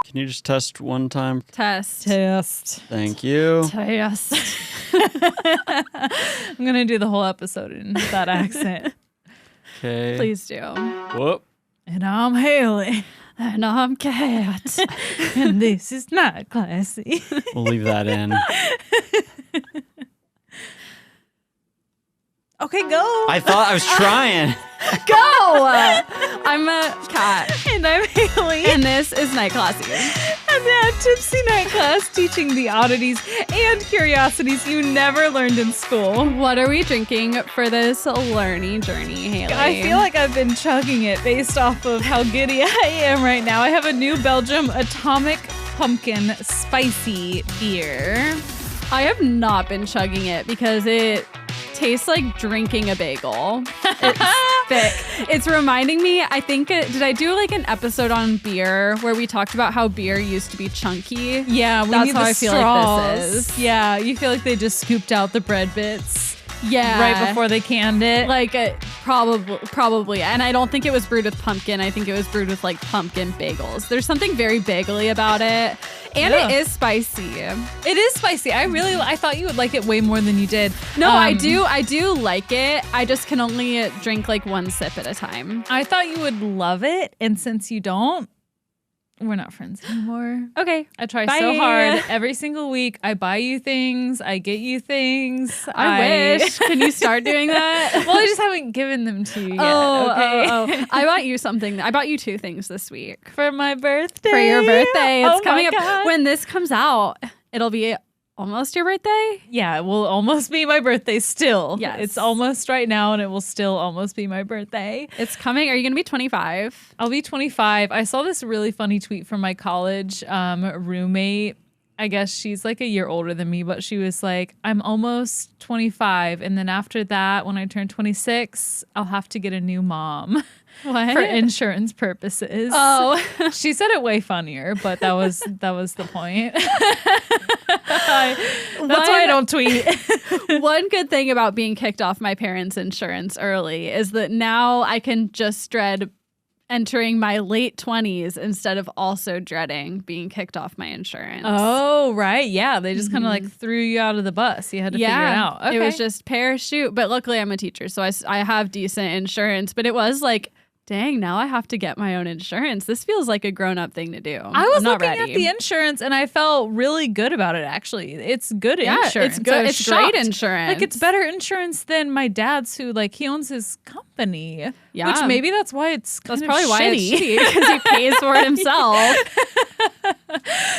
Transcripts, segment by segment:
Can you just test one time? Test. Thank you. Test. I'm going to do the whole episode in that accent. Okay. Please do. Whoop. And I'm Hayley. And I'm Kat. And this is not classy. We'll leave that in. Okay, go. I thought I was trying. Go! I'm a Kat. And I'm Hayley. And this is Night Classy. And that Tipsy Night Class teaching the oddities and curiosities you never learned in school. What are we drinking for this learning journey, Hayley? I feel like I've been chugging it based off of how giddy I am right now. I have a New Belgium Atomic Pumpkin Spicy Beer. I have not been chugging it because it tastes like drinking a bagel. It's thick. It's reminding me, I think, did I do like an episode on beer where we talked about how beer used to be chunky? Yeah, That's need how the I feel straws. like this is. Yeah, you feel like they just scooped out the bread bits Yeah. right before they canned it. Like, probably. And I don't think it was brewed with pumpkin. I think it was brewed with like pumpkin bagels. There's something very bagely about it. And Yeah. it is spicy. It is spicy. I thought you would like it way more than you did. No, I do like it. I just can only drink like one sip at a time. I thought you would love it. And since you don't, we're not friends anymore. Okay. I try Bye. so hard every single week. I buy you things. I get you things. I wish. Can you start doing that? Well, I just haven't given them to you yet. Oh, Okay. I bought you something. I bought you two things this week. For my birthday. For your birthday. It's Oh coming my up. God. When this comes out, it'll be almost your birthday. Yeah, it will almost be my birthday still. Yes. It's almost right now and it will still almost be my birthday. It's coming. Are you going to be 25? I'll be 25. I saw this really funny tweet from my college roommate. I guess she's like a year older than me, but she was like, I'm almost 25. And then after that, when I turn 26, I'll have to get a new mom. What? For insurance purposes. Oh. She said it way funnier, but that was the point. That's why I don't tweet. One good thing about being kicked off my parents' insurance early is that now I can just dread entering my late 20s instead of also dreading being kicked off my insurance. Oh, right. Yeah. They just kind of like threw you out of the bus. You had to figure it out. Okay. It was just parachute. But luckily I'm a teacher, so I have decent insurance. But it was like, dang, now I have to get my own insurance. This feels like a grown-up thing to do. I was I'm not looking ready. at the insurance and I felt really good about it, actually. It's good insurance. It's good. I was It's great shocked. insurance. Like, it's better insurance than my dad's, who, like, he owns his company. Yeah. Which maybe that's why it's kind That's of probably why it's shitty. shitty, because he pays for it himself.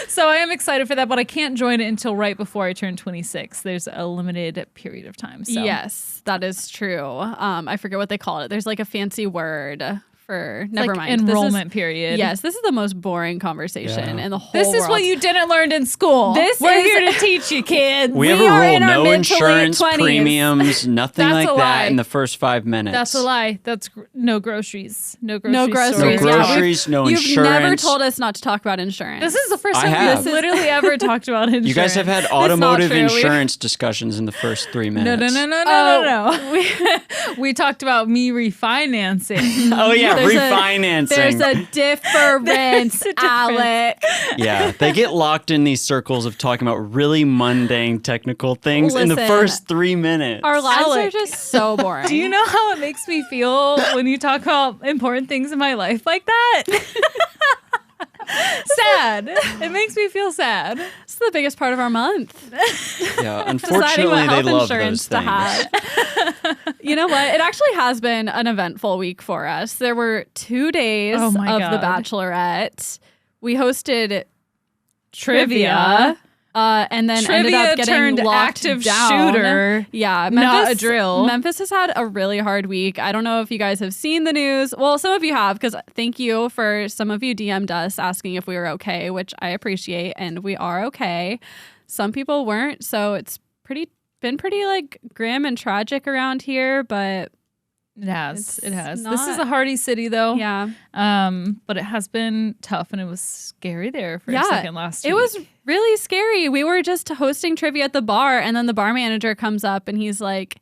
So I am excited for that, but I can't join it until right before I turn 26. There's a limited period of time. So. Yes, that is true. I forget what they call it. There's like a fancy word for never mind. Enrollment period. Yes, this is the most boring conversation in the whole This is world. what you didn't learn in school. We're here to teach you, kids. We have We a are in rule: our no mid to late insurance 20s. premiums, nothing That's like a that lie. in the first 5 minutes. That's a lie. That's no groceries. No groceries. No groceries. No stores. groceries, no You've insurance. never told us not to talk about insurance. This is the first I time have. we've literally ever talked about insurance. You guys have had not automotive true. insurance discussions in the first 3 minutes. No. We talked about me refinancing. Oh yeah, There's refinancing. There's a difference, There's a difference. Alec. Yeah, they get locked in these circles of talking about really mundane technical things in the Listen, first 3 minutes. Our lives are Alec, just so boring. Do you know how it makes me feel when you talk about important things in my life like that? Sad. It makes me feel sad. It's the biggest part of our month. Yeah, Deciding unfortunately, what they health love insurance those to things. have. You know what? It actually has been an eventful week for us. There were 2 days Oh of my The God. Bachelorette. We hosted Trivia. and then ended Trivia up getting turned locked active down. shooter. Yeah, Not a drill. Memphis has had a really hard week. I don't know if you guys have seen the news. Well, some of you have, because thank you for some of you DM'd us asking if we were okay, which I appreciate, and we are okay. Some people weren't, so it's been pretty like grim and tragic around here, but It has. It's It has. not- This is a hardy city, though. yeah. But it has been tough, and it was scary there for a Yeah, second last week. It was really scary. We were just hosting trivia at the bar, and then the bar manager comes up and he's like,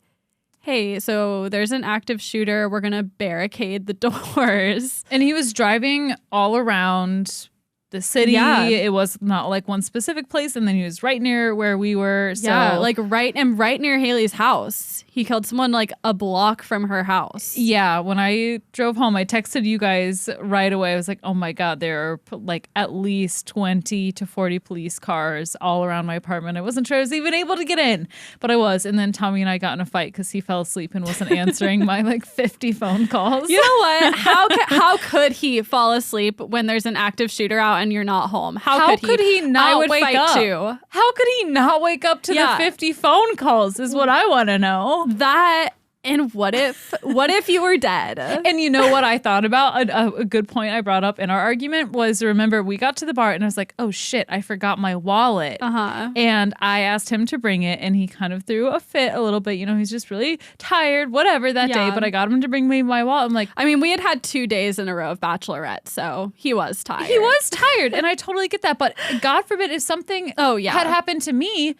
hey, so there's an active shooter. We're going to barricade the doors. And he was driving all around the city. Yeah. It was not like one specific place. And then he was right near where we were. So Yeah, like right near Hayley's house. He killed someone like a block from her house. yeah, when I drove home, I texted you guys right away. I was like, oh my God, there are like at least 20 to 40 police cars all around my apartment. I wasn't sure I was even able to get in, but I was. And then Tommy and I got in a fight because he fell asleep and wasn't answering my like 50 phone calls. You know what? How could he fall asleep when there's an active shooter out and you're not home? How could he not I would wake fight up? too? How could he not wake up to Yeah. the 50 phone calls is what I want to know. That, and what if you were dead? And you know what I thought about? A good point I brought up in our argument was, remember, we got to the bar and I was like, oh shit, I forgot my wallet. And I asked him to bring it and he kind of threw a fit a little bit. You know, he's just really tired, whatever that day, but I got him to bring me my wallet. I'm like, I mean, we had 2 days in a row of Bachelorette, so he was tired. he was tired and I totally get that. But God forbid if something had happened to me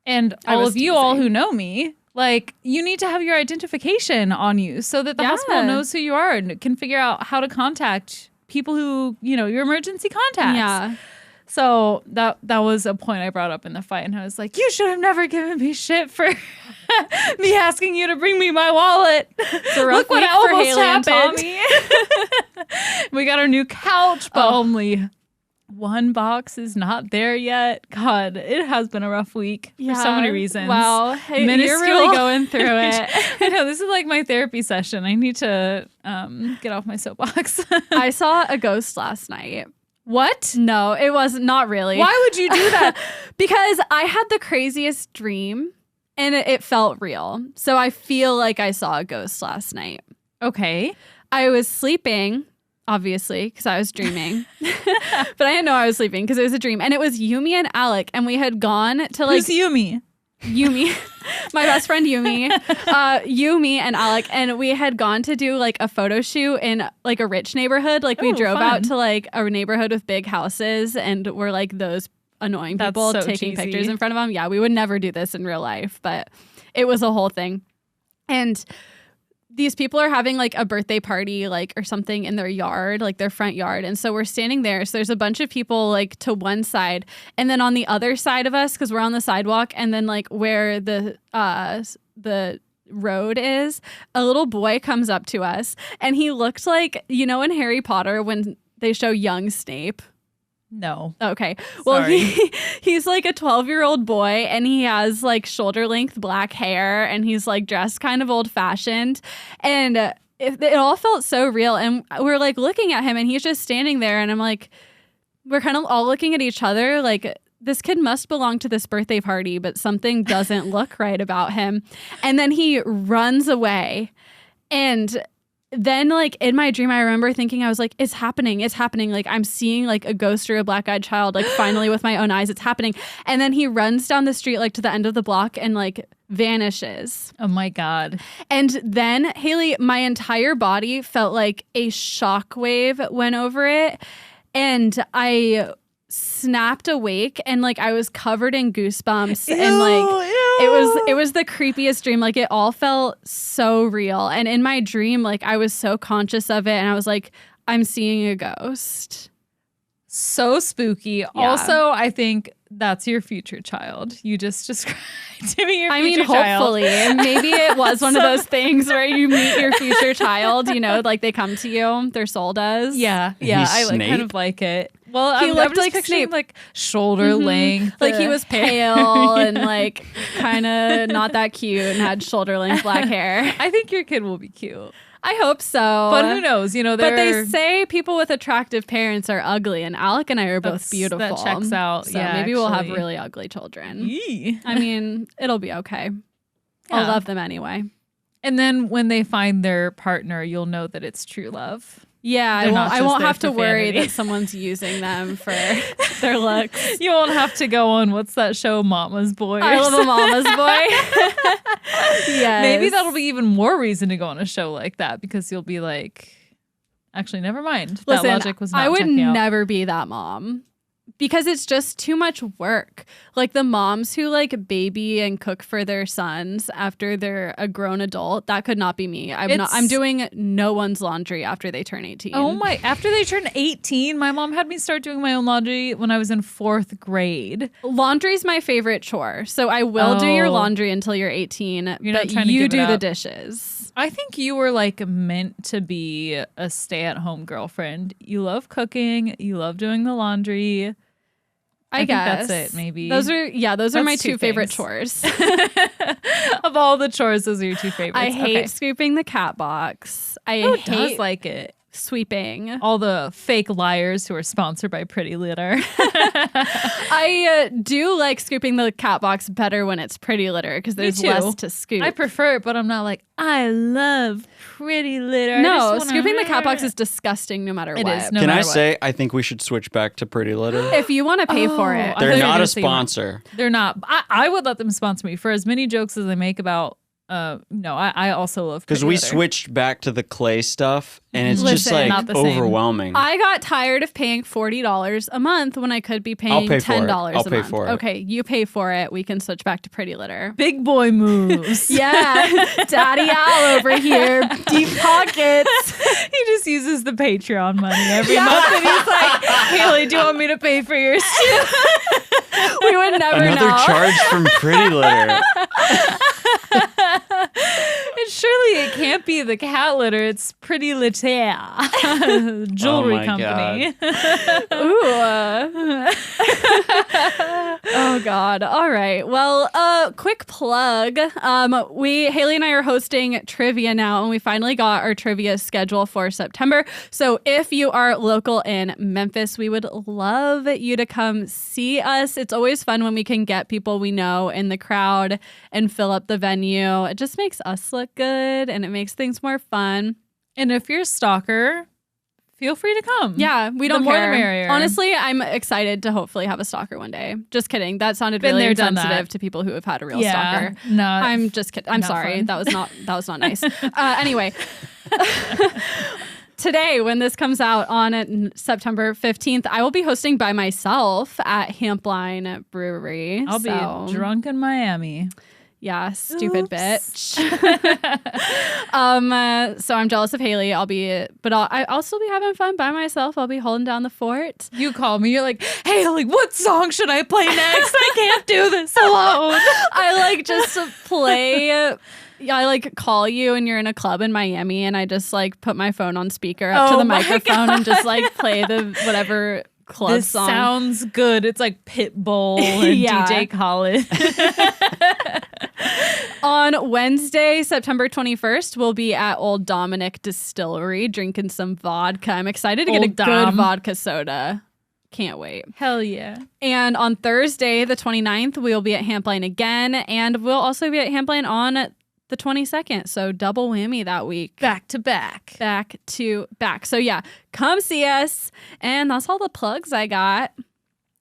and all of you all who know me, like, you need to have your identification on you so that the hospital knows who you are and can figure out how to contact people who, you know, your emergency contacts. Yeah. So that was a point I brought up in the fight. And I was like, you should have never given me shit for me asking you to bring me my wallet. Look what almost happened. We got our new couch, but only one box is not there yet. God, it has been a rough week for so many reasons. Wow. Hey, you're really going through it. I know, this is like my therapy session. I need to get off my soapbox. I saw a ghost last night. What? No, it was not really. Why would you do that? Because I had the craziest dream and it felt real. So I feel like I saw a ghost last night. Okay. I was sleeping, obviously, because I was dreaming. But I didn't know I was sleeping because it was a dream. And it was Yumi and Alec. And we had gone to like... Who's Yumi? Yumi, my best friend Yumi, Yumi and Alec, and we had gone to do like a photo shoot in like a rich neighborhood. Like we drove out to like a neighborhood with big houses, and we're like those annoying people taking pictures in front of them. Yeah, we would never do this in real life, but it was a whole thing. And these people are having like a birthday party like or something in their yard, like their front yard. And so we're standing there. So there's a bunch of people like to one side, and then on the other side of us, because we're on the sidewalk, and then like where the road is, a little boy comes up to us, and he looked like, you know, in Harry Potter when they show young Snape. No. Okay. Well, he's like a 12-year-old boy, and he has like shoulder-length black hair, and he's like dressed kind of old-fashioned, and it all felt so real. And we're like looking at him, and he's just standing there, and I'm like, we're kind of all looking at each other like, this kid must belong to this birthday party, but something doesn't look right about him. And then he runs away, and then like in my dream, I remember thinking, I was like, it's happening. Like I'm seeing like a ghost or a black-eyed child, like finally with my own eyes, it's happening. And then he runs down the street, like to the end of the block, and like vanishes. Oh my God. And then Hayley, my entire body felt like a shockwave went over it. And I snapped awake, and like I was covered in goosebumps. And like it was the creepiest dream. Like it all felt so real. And in my dream, like I was so conscious of it, and I was like, I'm seeing a ghost. So spooky. Yeah. Also, I think that's your future child. You just described to me your future child. Hopefully. Maybe it was one of those things where you meet your future child, you know, like they come to you, their soul does. Yeah. Yeah. I like, kind of like it. Well, he looked like Snape, like shoulder length. Like he was pale and like kind of not that cute and had shoulder length black hair. I think your kid will be cute. I hope so. But who knows? You know, but they say people with attractive parents are ugly, and Alec and I are both beautiful. That checks out. So maybe we'll have really ugly children. Yee. I mean, it'll be okay. Yeah. I'll love them anyway. And then when they find their partner, you'll know that it's true love. Yeah, I won't have to worry that someone's using them for their looks. You won't have to go on, what's that show, Mama's Boy? I Love a Mama's Boy. Yes. Maybe that'll be even more reason to go on a show like that, because you'll be like, actually, never mind. Listen, that logic was not I would checking out. never be that mom. because it's just too much work. Like the moms who like baby and cook for their sons after they're a grown adult, that could not be me. I'm doing no one's laundry after they turn 18. Oh my, after they turn 18, my mom had me start doing my own laundry when I was in 4th grade. Laundry's my favorite chore. So I will do your laundry until you're 18, but you do the dishes. I think you were like meant to be a stay-at-home girlfriend. You love cooking, you love doing the laundry. I guess think that's it, maybe. Those are my two favorite chores. Of all the chores, those are your two favorites. I hate scooping the cat box. Who does like it? Sweeping. All the fake liars who are sponsored by Pretty Litter. I do like scooping the cat box better when it's Pretty Litter because there's less to scoop. I prefer it, but I'm not like, I love Pretty Litter. No, scooping the cat box is disgusting no matter what. It is. Can I say, I think we should switch back to Pretty Litter? If you want to pay for it. They're not a sponsor. They're not. I would let them sponsor me for as many jokes as they make about. No, I also love because we switched back to the clay stuff and it's just like overwhelming. I got tired of paying $40 a month when I could be paying $10 a month. For it. Okay, you pay for it. We can switch back to Pretty Litter. Big boy moves. Yeah, Daddy Al over here, deep pockets. He just uses the Patreon money every month, and he's like, "Hayley, do you want me to pay for yours too?" We would never know. Another charge from Pretty Litter. And surely it can't be the cat litter. It's Pretty Litter, jewelry company. Ooh. Oh God. All right. Well, quick plug. Hayley and I are hosting trivia now, and we finally got our trivia schedule for September. So if you are local in Memphis, we would love you to come see us. It's always fun when we can get people we know in the crowd and fill up the venue. It just makes us look good and it makes things more fun. And if you're a stalker, feel free to come. Yeah, we don't care. The more the merrier. Honestly, I'm excited to hopefully have a stalker one day. Just kidding. That sounded really insensitive to people who have had a real stalker. No, I'm just kidding. I'm sorry. Fun. That was not nice. Anyway. Today, when this comes out on September 15th, I will be hosting by myself at Hampline Brewery. I'll be drunk in Miami. Yeah, stupid bitch. So I'm jealous of Hayley. I'll still be having fun by myself. I'll be holding down the fort. You call me. You're like, Hayley, what song should I play next? I can't do this alone. I just play. I call you and you're in a club in Miami, and I just put my phone on speaker up to the microphone and just play the whatever club this song. Sounds good. It's like Pitbull and DJ Khaled. On Wednesday, September 21st, we'll be at Old Dominic Distillery drinking some vodka. I'm excited to get a good vodka soda. Can't wait. Hell yeah. And on Thursday, the 29th, we'll be at Hampline again. And we'll also be at Hampline on the 22nd. So double whammy that week. Back to back. Back to back. So yeah, come see us. And that's all the plugs I got.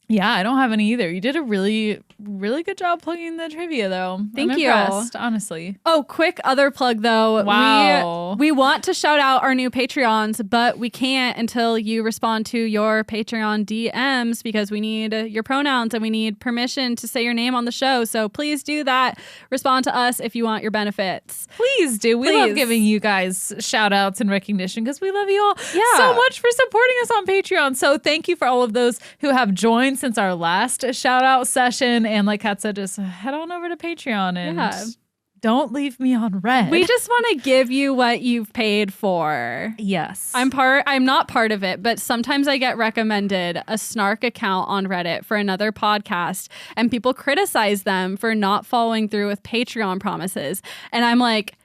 Yeah, I don't have any either. You did a really, really good job plugging the trivia, though. Thank you. Impressed, honestly. Oh, quick other plug, though. Wow. We want to shout out our new Patreons, but we can't until you respond to your Patreon DMs because we need your pronouns and we need permission to say your name on the show. So please do that. Respond to us if you want your benefits. Please do. We love giving you guys shout outs and recognition because we love you all so much for supporting us on Patreon. So thank you for all of those who have joined since our last shout out session. And like Kat said, just head on over to Patreon and don't leave me on red. We just want to give you what you've paid for. Yes. I'm not part of it, but sometimes I get recommended a snark account on Reddit for another podcast and people criticize them for not following through with Patreon promises. And I'm like,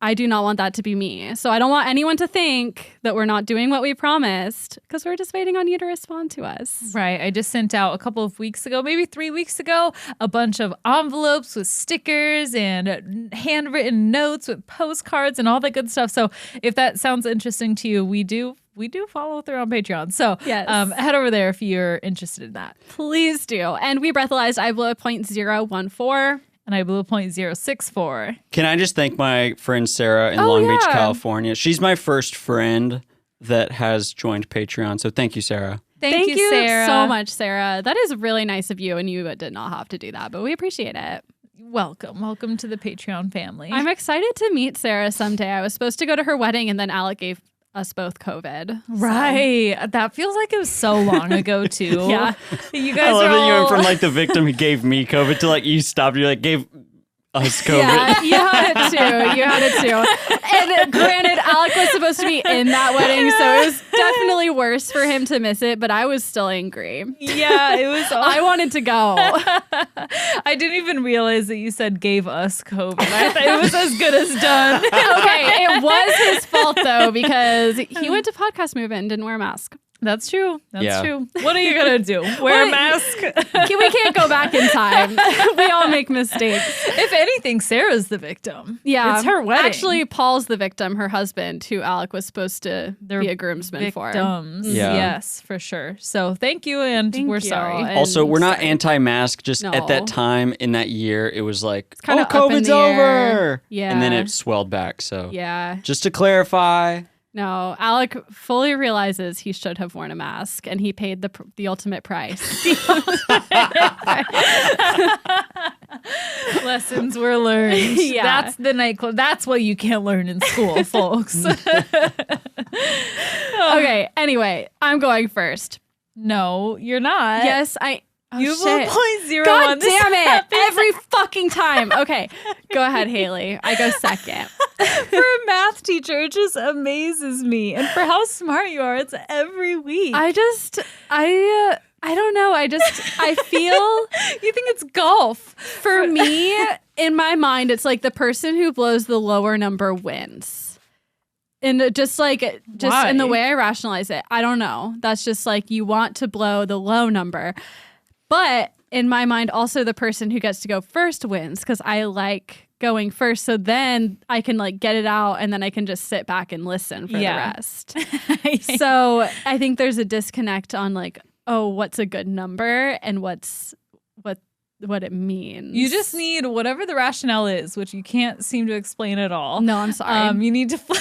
I do not want that to be me. So I don't want anyone to think that we're not doing what we promised because we're just waiting on you to respond to us. Right. I just sent out a couple of weeks ago, maybe 3 weeks ago, a bunch of envelopes with stickers and handwritten notes with postcards and all that good stuff. So if that sounds interesting to you, we do follow through on Patreon. So head over there if you're interested in that. Please do. And we breathalyzed. I blew a 0.014. And I blew a 0.064. Can I just thank my friend Sarah in Long Beach, California? She's my first friend that has joined Patreon. So thank you, Sarah. Thank you, Sarah. so much, Sarah. That is really nice of you, and you did not have to do that, but we appreciate it. Welcome to the Patreon family. I'm excited to meet Sarah someday. I was supposed to go to her wedding, and then Alec gave us both COVID. Right. That feels like it was so long ago, too. Yeah. You guys I love are that you went all... from like the victim who gave me COVID to like you stopped. You like gave us COVID. Yeah, you had it too. And granted, Alec was supposed to be in that wedding, so it was definitely worse for him to miss it, but I was still angry. Yeah, it was. I wanted to go. I didn't even realize that you said gave us COVID. I thought it was as good as done. Okay, it was his fault though, because he went to Podcast Movement and didn't wear a mask. That's true. That's Yeah. true. What are you going to do? Wear a mask? We can't go back in time. We all make mistakes. If anything, Sarah's the victim. Yeah. It's her wedding. Actually, Paul's the victim, her husband, who Alec was supposed to be a groomsman for. Victims. Yeah. Yes, for sure. So thank you, and Thank we're you. sorry. And Also, we're not sorry. anti-mask. Just No. at that time in that year, it was like, kinda up in COVID's the over. air. Yeah. And then it swelled back. So Yeah. just to clarify, No, Alec fully realizes he should have worn a mask, and he paid the ultimate price. Lessons were learned. Yeah. That's the nightclub. That's what you can't learn in school, folks. Okay, anyway, I'm going first. No, you're not. Yes, I... Oh, You shit. have a 0.01. God This damn it! happens Every fucking time. Okay, go ahead, Hayley. I go second. for a math teacher, it just amazes me. And for how smart you are, it's every week. I don't know. I feel You think it's golf. for me, in my mind, it's like the person who blows the lower number wins. And just in the Why? way I rationalize it, I don't know. That's just like you want to blow the low number. But in my mind, also the person who gets to go first wins because I like going first. So then I can like get it out and then I can just sit back and listen for the rest. So I think there's a disconnect on like, oh, what's a good number and what it means. You just need whatever the rationale is, which you can't seem to explain at all. No, I'm sorry. You need to flip.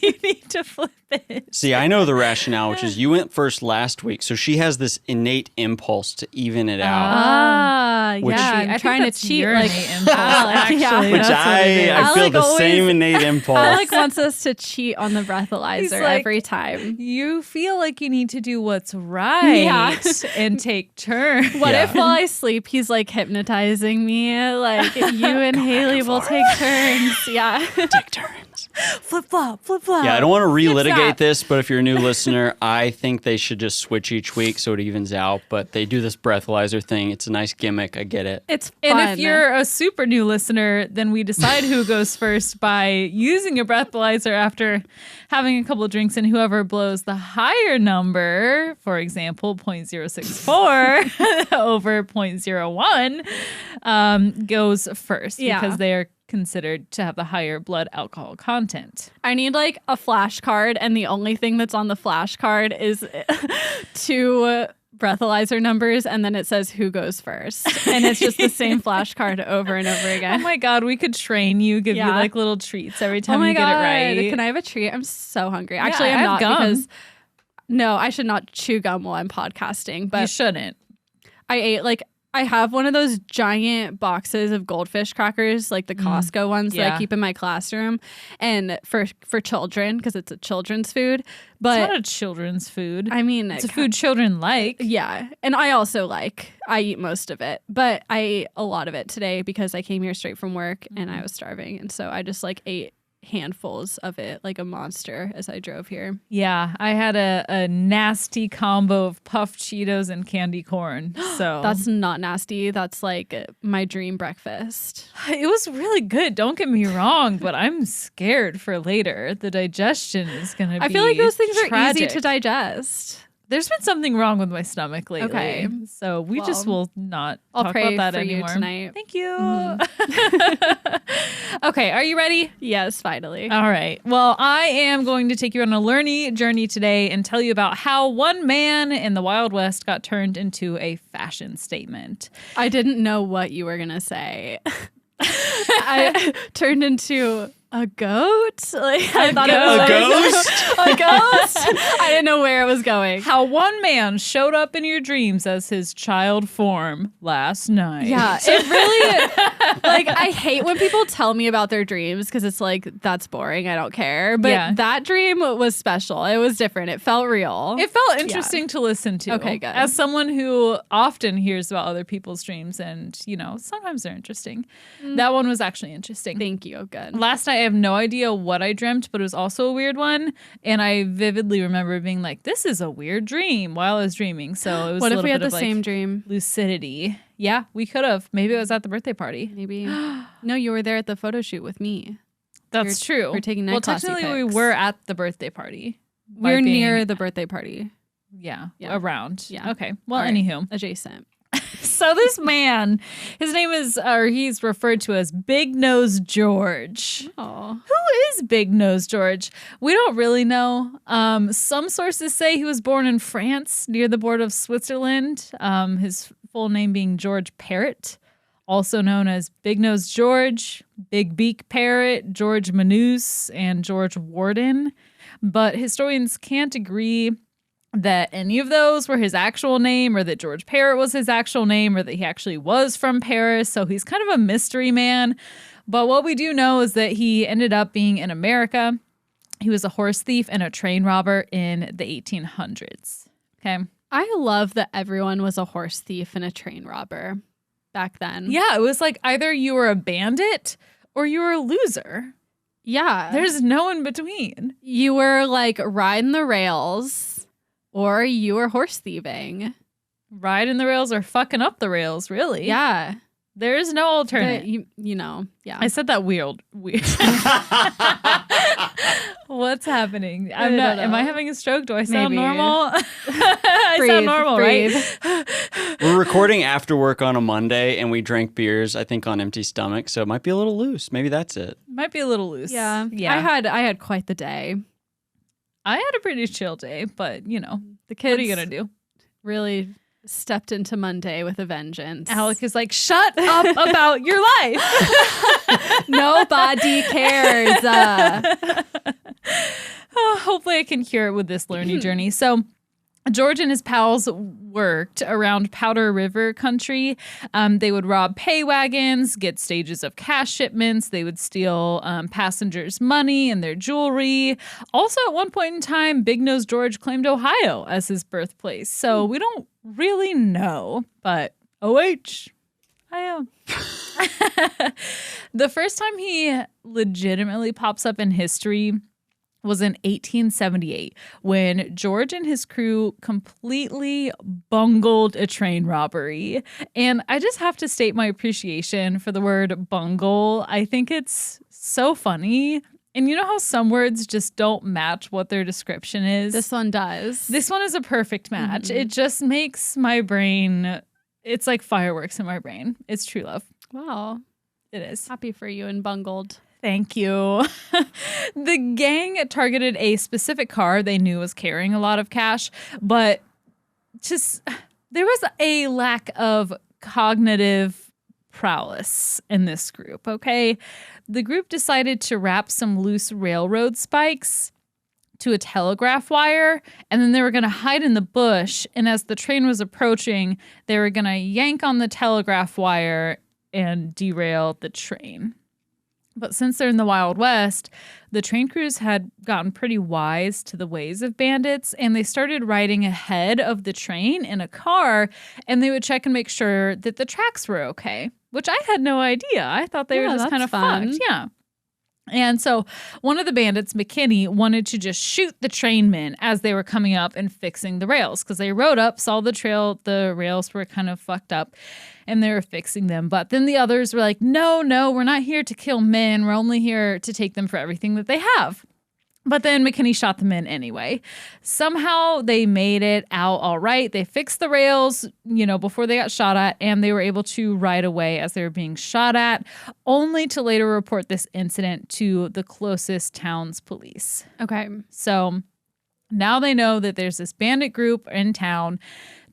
You need to flip it. see, I know the rationale, which is you went first last week. So she has this innate impulse to even it out. Yeah, Which- I'm I think trying to that's cheat your like innate impulse, Alec. actually. Yeah. Which That's what it is. I feel Alec the always- same innate impulse. Alec wants us to cheat on the breathalyzer He's like, every time. You feel like you need to do what's right Yeah. and take turns. What Yeah. if while I sleep, he's like hypnotizing me? Like you and Hayley will take turns. Yeah. Take turns. Flip flop, flip flop. Yeah, I don't want to relitigate flip. this, but if you're a new listener, I think they should just switch each week so it evens out. But they do this breathalyzer thing. It's a nice gimmick. I get it. It's And fun. if you're a super new listener, then we decide who goes first by using a breathalyzer after having a couple of drinks, and whoever blows the higher number, for example, 0.064 over 0.01, goes first because they are considered to have the higher blood alcohol content. I need like a flashcard, and the only thing that's on the flashcard is two breathalyzer numbers, and then it says who goes first, and it's just the same flashcard over and over Oh again. my God, we could train you, give you Yeah. like little treats every time Oh my you get God. it right. Can I have a treat? I'm so hungry. Yeah, Actually, I I'm have not gum. because no, I should not chew gum while I'm podcasting. You But shouldn't. I ate like I have one of those giant boxes of goldfish crackers, like the Costco ones that Yeah. I keep in my classroom, and for children because it's a children's food. But It's not a children's food. I mean, It's a food children like. Yeah. And I also I eat most of it, but I ate a lot of it today because I came here straight from work and I was starving. And so I just like ate handfuls of it like a monster as I drove here. Yeah, I had a nasty combo of puffed Cheetos and candy corn. So That's not nasty. That's like my dream breakfast. it was really good. Don't get me wrong, but I'm scared for later. The digestion is going to be I feel like those things are tragic. easy to digest. There's been something wrong with my stomach lately. Okay. So we just Well, will not I'll talk pray about that for you anymore. tonight. Thank you. Okay, are you ready? Yes, finally. All right. Well, I am going to take you on a learning journey today and tell you about how one man in the Wild West got turned into a fashion statement. I didn't know what you were going to say. I turned into A goat? Like, I A thought goat. it A was ghost? a ghost. I didn't know where it was going. How one man showed up in your dreams as his child form last night. Yeah, it really, like, I hate when people tell me about their dreams because it's like, that's boring. I don't care. But Yeah. that dream was special. It was different. It felt real. It felt interesting to listen to. Okay, good. As someone who often hears about other people's dreams and, sometimes they're interesting. That one was actually interesting. Thank you. Good. Last night, I have no idea what I dreamt, but it was also a weird one. And I vividly remember being like, this is a weird dream while I was dreaming. So it was What a if little we had bit the of same dream? lucidity. Yeah, we could have. Maybe it was at the birthday party. Maybe. No, you were there at the photo shoot with me. That's true. we're taking night classy technically, we pics. were at the birthday party. We were By being- near the birthday party. Yeah, Yeah. around. Yeah. Okay. Well, All right. anywho. Adjacent. So this man, his name is, or he's referred to as Big Nose George. Oh. Who is Big Nose George? We don't really know. Some sources say he was born in France near the border of Switzerland. His full name being George Parrot, also known as Big Nose George, Big Beak Parrot, George Manus, and George Warden. But historians can't agree that any of those were his actual name or that George Parrot was his actual name or that he actually was from Paris. So he's kind of a mystery man. But what we do know is that he ended up being in America. He was a horse thief and a train robber in the 1800s. Okay. I love that everyone was a horse thief and a train robber back then. Yeah, it was like either you were a bandit or you were a loser. Yeah. There's no in between. You were like riding the rails or you were horse thieving. Riding the rails or fucking up the rails, really. Yeah. There is no alternate. Yeah. I said that weird. What's happening? I don't know. Am I having a stroke? Do I sound Maybe. normal? I sound normal, breathe. right? We're recording after work on a Monday, and we drank beers, I think, on empty stomach, so it might be a little loose. Maybe that's it. Might be a little loose. Yeah. Yeah. I had quite the day. I had a pretty chill day, but The kids what are you gonna do? really stepped into Monday with a vengeance. Alec is like, shut up about your life. Nobody cares. Oh, hopefully I can cure it with this learning journey. So George and his pals worked around Powder River country. They would rob pay wagons, get stages of cash shipments. They would steal passengers' money and their jewelry. Also, at one point in time, Big Nose George claimed Ohio as his birthplace. So we don't really know, but OH. I am. The first time he legitimately pops up in history was in 1878 when George and his crew completely bungled a train robbery. And I just have to state my appreciation for the word bungle. I think it's so funny. And you know how some words just don't match what their description is? This one does. This one is a perfect match. It just makes my brain, it's like fireworks in my brain. It's true love. Wow. It is. Happy for you and bungled. Thank you. The gang targeted a specific car they knew was carrying a lot of cash, but just there was a lack of cognitive prowess in this group, okay? The group decided to wrap some loose railroad spikes to a telegraph wire, and then they were going to hide in the bush, and as the train was approaching, they were going to yank on the telegraph wire and derail the train. But since they're in the Wild West, the train crews had gotten pretty wise to the ways of bandits, and they started riding ahead of the train in a car, and they would check and make sure that the tracks were okay, which I had no idea. I thought they were just that's kind of fun. fucked. Yeah. And so one of the bandits, McKinney, wanted to just shoot the trainmen as they were coming up and fixing the rails because they rode up, saw the rails were kind of fucked up and they were fixing them. But then the others were like, no, we're not here to kill men. We're only here to take them for everything that they have. But then McKinney shot them in anyway. Somehow they made it out all right. They fixed the rails, before they got shot at, and they were able to ride away as they were being shot at, only to later report this incident to the closest town's police. Okay. So now they know that there's this bandit group in town.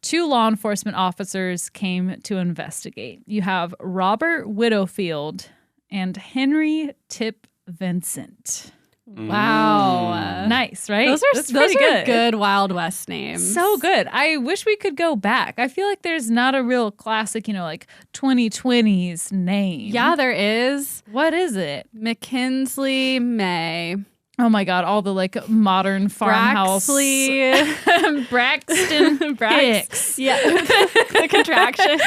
2 law enforcement officers came to investigate. You have Robert Widowfield and Henry Tip Vincent. Wow. Nice, right? Those are good Wild West names. So good. I wish we could go back. I feel like there's not a real classic, like 2020s name. Yeah, there is. What is it? McKinsley May. Oh my God, all the modern farmhouse. Braxton Hicks. Yeah, the contractions.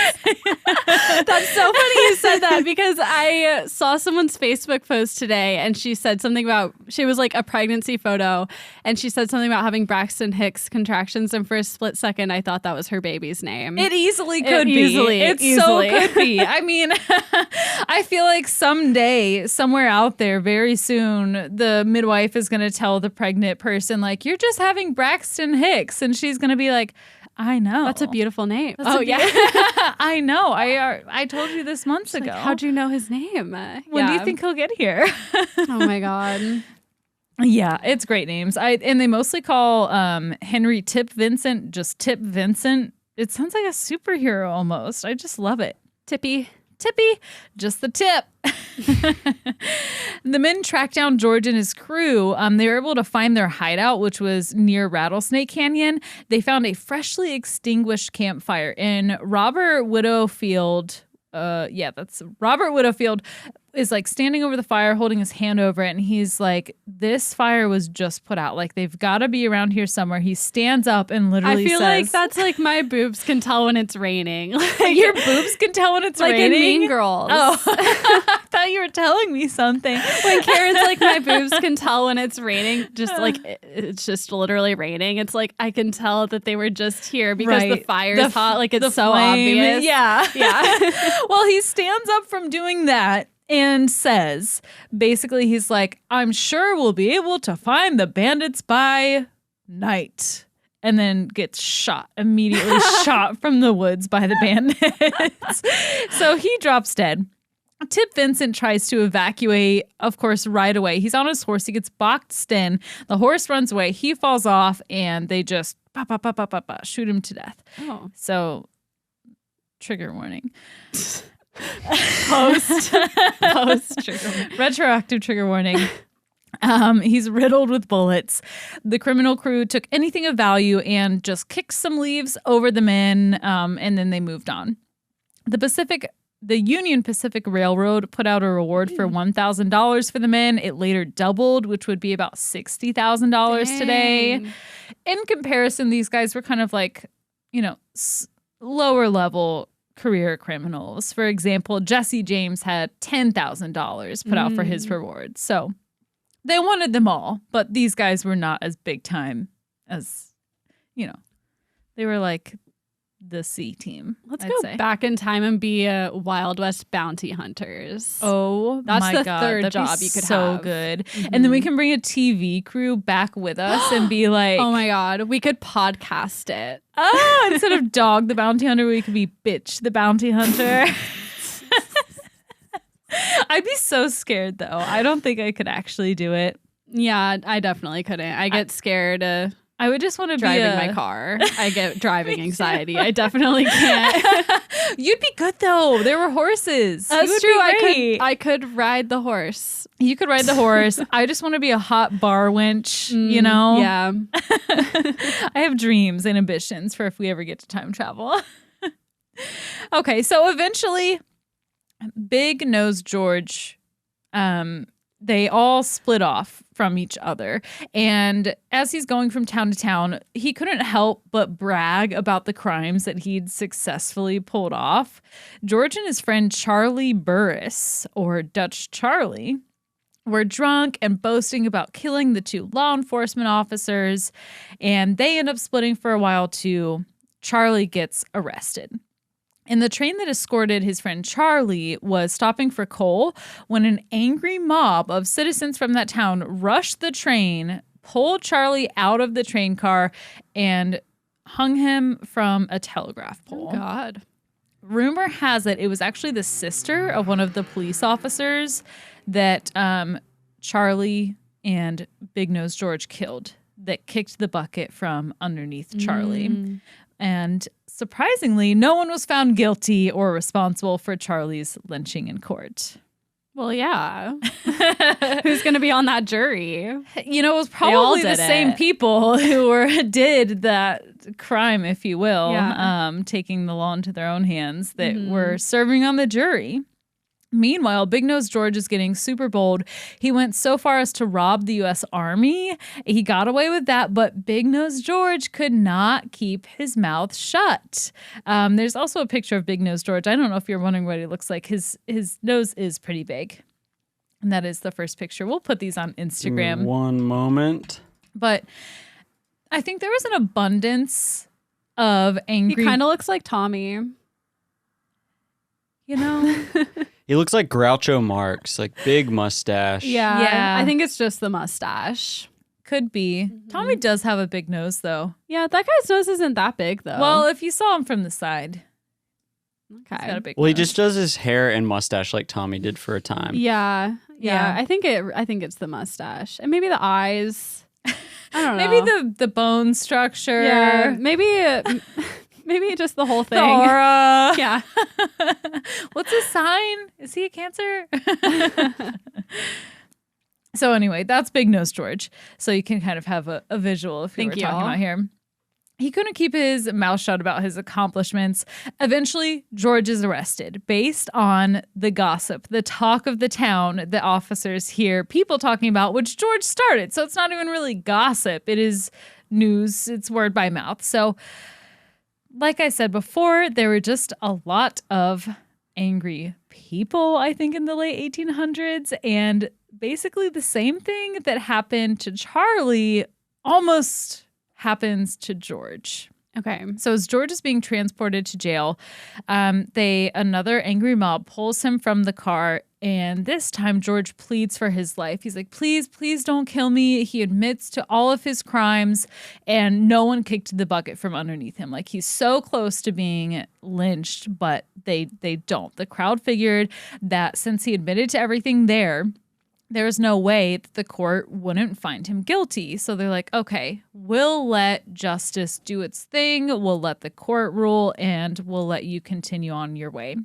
That's so funny you said that because I saw someone's Facebook post today and she said something about, she was like a pregnancy photo and she said something about having Braxton Hicks contractions, and for a split second I thought that was her baby's name. It easily could be. It so could be. I mean, I feel like someday, somewhere out there, very soon, the midwife is going to tell the pregnant person, you're just having Braxton Hicks. And she's going to be like, I know. That's a beautiful name. Yeah. I know. I told you this months ago. How'd you know his name? When do you think he'll get here? Oh my God. Yeah, it's great names. And they mostly call Henry Tip Vincent just Tip Vincent. It sounds like a superhero almost. I just love it. Tippy, just the tip. The men tracked down George and his crew. They were able to find their hideout, which was near Rattlesnake Canyon. They found a freshly extinguished campfire in Robert Widowfield. That's Robert Widowfield is standing over the fire, holding his hand over it. And he's like, this fire was just put out. They've got to be around here somewhere. He stands up and literally I feel says, like that's my boobs can tell when it's raining. Your boobs can tell when it's raining? In Mean Girls. Oh, I thought you were telling me something. When Karen's my boobs can tell when it's raining, just it's just literally raining. It's I can tell that they were just here because the fire's hot. It's so obvious. Yeah. Yeah. Well, he stands up from doing that and says, basically, he's like, I'm sure we'll be able to find the bandits by night. And then gets immediately shot from the woods by the bandits. So he drops dead. Tip Vincent tries to evacuate, of course, right away. He's on his horse. He gets boxed in. The horse runs away. He falls off, and they just shoot him to death. Oh. So, trigger warning. Post trigger warning. Retroactive trigger warning. He's riddled with bullets. The criminal crew took anything of value and just kicked some leaves over the men, and then they moved on. The Union Pacific Railroad put out a reward for $1,000 for the men. It later doubled, which would be about $60,000 today. In comparison, these guys were kind of lower level career criminals. For example, Jesse James had $10,000 put out for his reward. So they wanted them all, but these guys were not as big time as, they were the C team. Let's go back in time and be Wild West bounty hunters. Oh, that's my the God. third That'd job be you could so have. Good. And then we can bring a TV crew back with us and be like, oh my God, we could podcast it. Oh, instead of Dog the Bounty Hunter, we could be Bitch the Bounty Hunter. I'd be so scared though. I don't think I could actually do it. Yeah, I definitely couldn't. I get scared. I would just want to be driving my car. I get driving anxiety. I definitely can't. You'd be good though. There were horses. That's true. I could ride the horse. You could ride the horse. I just want to be a hot bar wench, Yeah. I have dreams and ambitions for if we ever get to time travel. Okay, so eventually Big Nose George, they all split off from each other. And as he's going from town to town, he couldn't help but brag about the crimes that he'd successfully pulled off. George and his friend Charlie Burris, or Dutch Charlie, were drunk and boasting about killing the two law enforcement officers. And they end up splitting for a while too. Charlie gets arrested. And the train that escorted his friend Charlie was stopping for coal when an angry mob of citizens from that town rushed the train, pulled Charlie out of the train car, and hung him from a telegraph pole. Oh, God. Rumor has it was actually the sister of one of the police officers that Charlie and Big Nose George killed that kicked the bucket from underneath Charlie. And surprisingly, no one was found guilty or responsible for Charlie's lynching in court. Well, yeah. Who's going to be on that jury? You know, it was probably the did same it. people who did that crime, if you will, Yeah. taking the law into their own hands that were serving on the jury. Meanwhile, Big Nose George is getting super bold. He went so far as to rob the U.S. Army. He got away with that, but Big Nose George could not keep his mouth shut. There's also a picture of Big Nose George. I don't know if you're wondering what he looks like. His nose is pretty big. And that is the first picture. We'll put these on Instagram. One moment. But I think there was an abundance of He angry, kind of looks like Tommy. you know? He looks like Groucho Marx, like big mustache. Yeah. I think it's just the mustache. Could be. Tommy does have a big nose, though. Yeah, that guy's nose isn't that big, though. Well, if you saw him from the side, he's got a okay. big Well, he nose. just does his hair and mustache like Tommy did for a time. Yeah. Yeah. I think it's the mustache. And maybe the eyes. I don't know. Maybe the bone structure. Yeah. Maybe just the whole thing. The aura. Yeah. What's his sign? Is he a Cancer? So anyway, that's Big Nose George. So you can kind of have a visual if Thank we're you. talking about here. He couldn't keep his mouth shut about his accomplishments. Eventually, George is arrested based on the gossip, the talk of the town that officers hear people talking about, which George started. So it's not even really gossip. It is news. It's word by mouth. So like I said before, there were just a lot of angry people, I think, in the late 1800s. And basically the same thing that happened to Charlie almost happens to George. Okay. So as George is being transported to jail, another angry mob pulls him from the car. And this time George pleads for his life. He's like, please, please don't kill me. He admits to all of his crimes and no one kicked the bucket from underneath him. Like he's so close to being lynched, but they don't. The crowd figured that since he admitted to everything there was no way that the court wouldn't find him guilty. So they're like, okay, we'll let justice do its thing. We'll let the court rule and we'll let you continue on your way.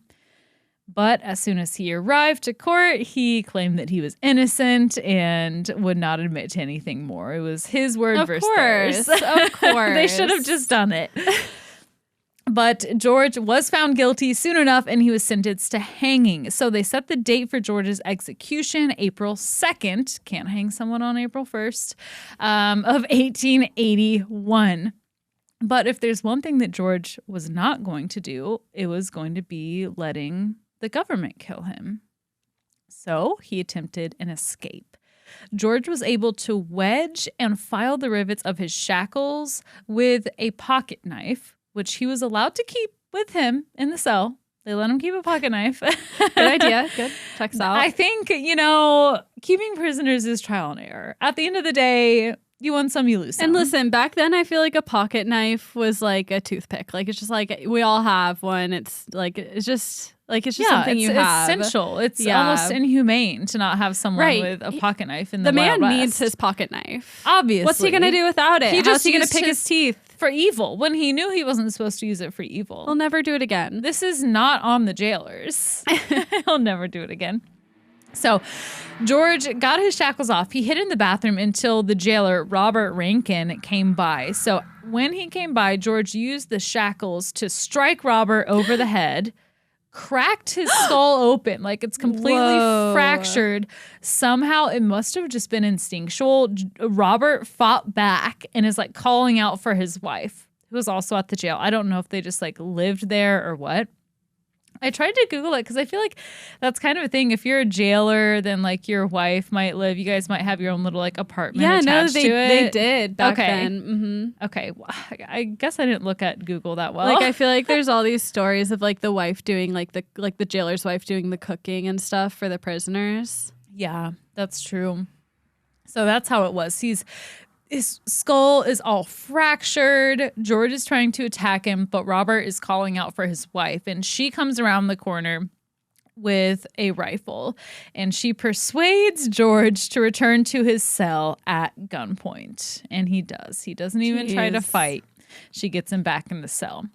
But as soon as he arrived to court, he claimed that he was innocent and would not admit to anything more. It was his word versus theirs. Of course. They should have just done it. But George was found guilty soon enough and he was sentenced to hanging. So they set the date for George's execution, April 2nd. Can't hang someone on April 1st of 1881. But if there's one thing that George was not going to do, it was going to be letting the government kill him. So he attempted an escape. George was able to wedge and file the rivets of his shackles with a pocket knife, which he was allowed to keep with him in the cell. They let him keep a pocket knife. Good idea. Good. Checks out. I think, keeping prisoners is trial and error. At the end of the day, you win some, you lose some. And listen, back then I feel like a pocket knife was like a toothpick. Like it's just like we all have one. It's just something you have. It's essential. It's almost inhumane to not have someone with a pocket knife in the man Wild needs West. his pocket knife. Obviously. What's he gonna do without it? How's he gonna used pick his teeth? for evil when he knew he wasn't supposed to use it for evil. He'll never do it again. This is not on the jailers. He'll never do it again. So George got his shackles off. He hid in the bathroom until the jailer, Robert Rankin, came by. So when he came by, George used the shackles to strike Robert over the head, cracked his skull open, like it's completely fractured. Somehow it must have just been instinctual. Robert fought back and is like calling out for his wife, who was also at the jail. I don't know if they just like lived there or what. I tried to Google it because I feel like that's kind of a thing. If you're a jailer, then like your wife might live. You guys might have your own little like apartment attached to it. They did back Okay. then. Mm-hmm. Okay, well, I guess I didn't look at Google that well. Like I feel like there's all these stories of like the wife doing like the jailer's wife doing the cooking and stuff for the prisoners. Yeah, that's true. So that's how it was. His skull is all fractured. George is trying to attack him, but Robert is calling out for his wife, and she comes around the corner with a rifle, and she persuades George to return to his cell at gunpoint. And he does. He doesn't even try to fight. She gets him back in the cell.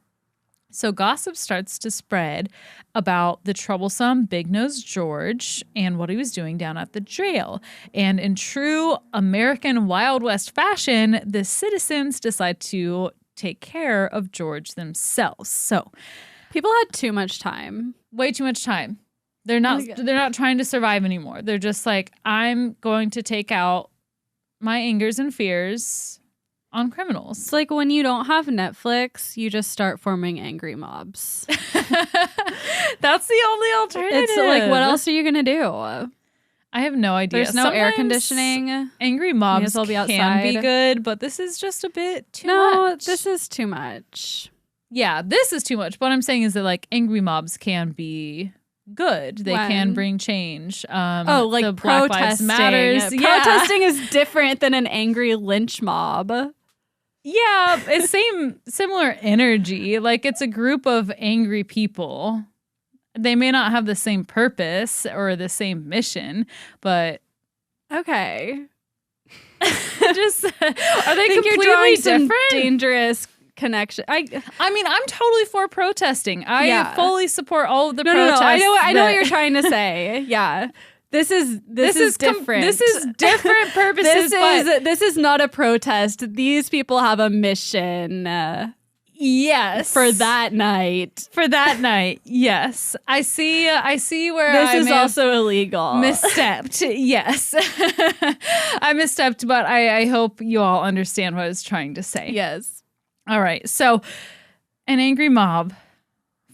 So gossip starts to spread about the troublesome Big-Nosed George and what he was doing down at the jail. And in true American Wild West fashion, the citizens decide to take care of George themselves. So People had too much time. way too much time. They're not trying to survive anymore. They're just like, I'm going to take out my angers and fears on criminals. It's like when you don't have Netflix, you just start forming angry mobs. That's the only alternative. It's like, what else are you going to do? I have no idea. There's no air Sometimes conditioning. Angry mobs May as well be can be outside. good, but this is just a bit too No, much. this is too much. Yeah, this is too much. What I'm saying is that like angry mobs can be good. They can When? bring change. Oh, like the Black Lives protesting. Matters. Yeah. Protesting is different than an angry lynch mob. Yeah, it's similar energy. Like it's a group of angry people. They may not have the same purpose or the same mission, but Okay. just are they Think you're completely drawing some different? dangerous connection. I mean, I'm totally for protesting. I Yeah. fully support all of the No. protests. I know what that- you're trying to say. Yeah. This is different. This is different purposes. but This is not a protest. These people have a mission yes, for that night. For that night, yes. I see where This I is may have also illegal. misstepped. Yes, I misstepped, but I hope you all understand what I was trying to say. Yes. All right. So, an angry mob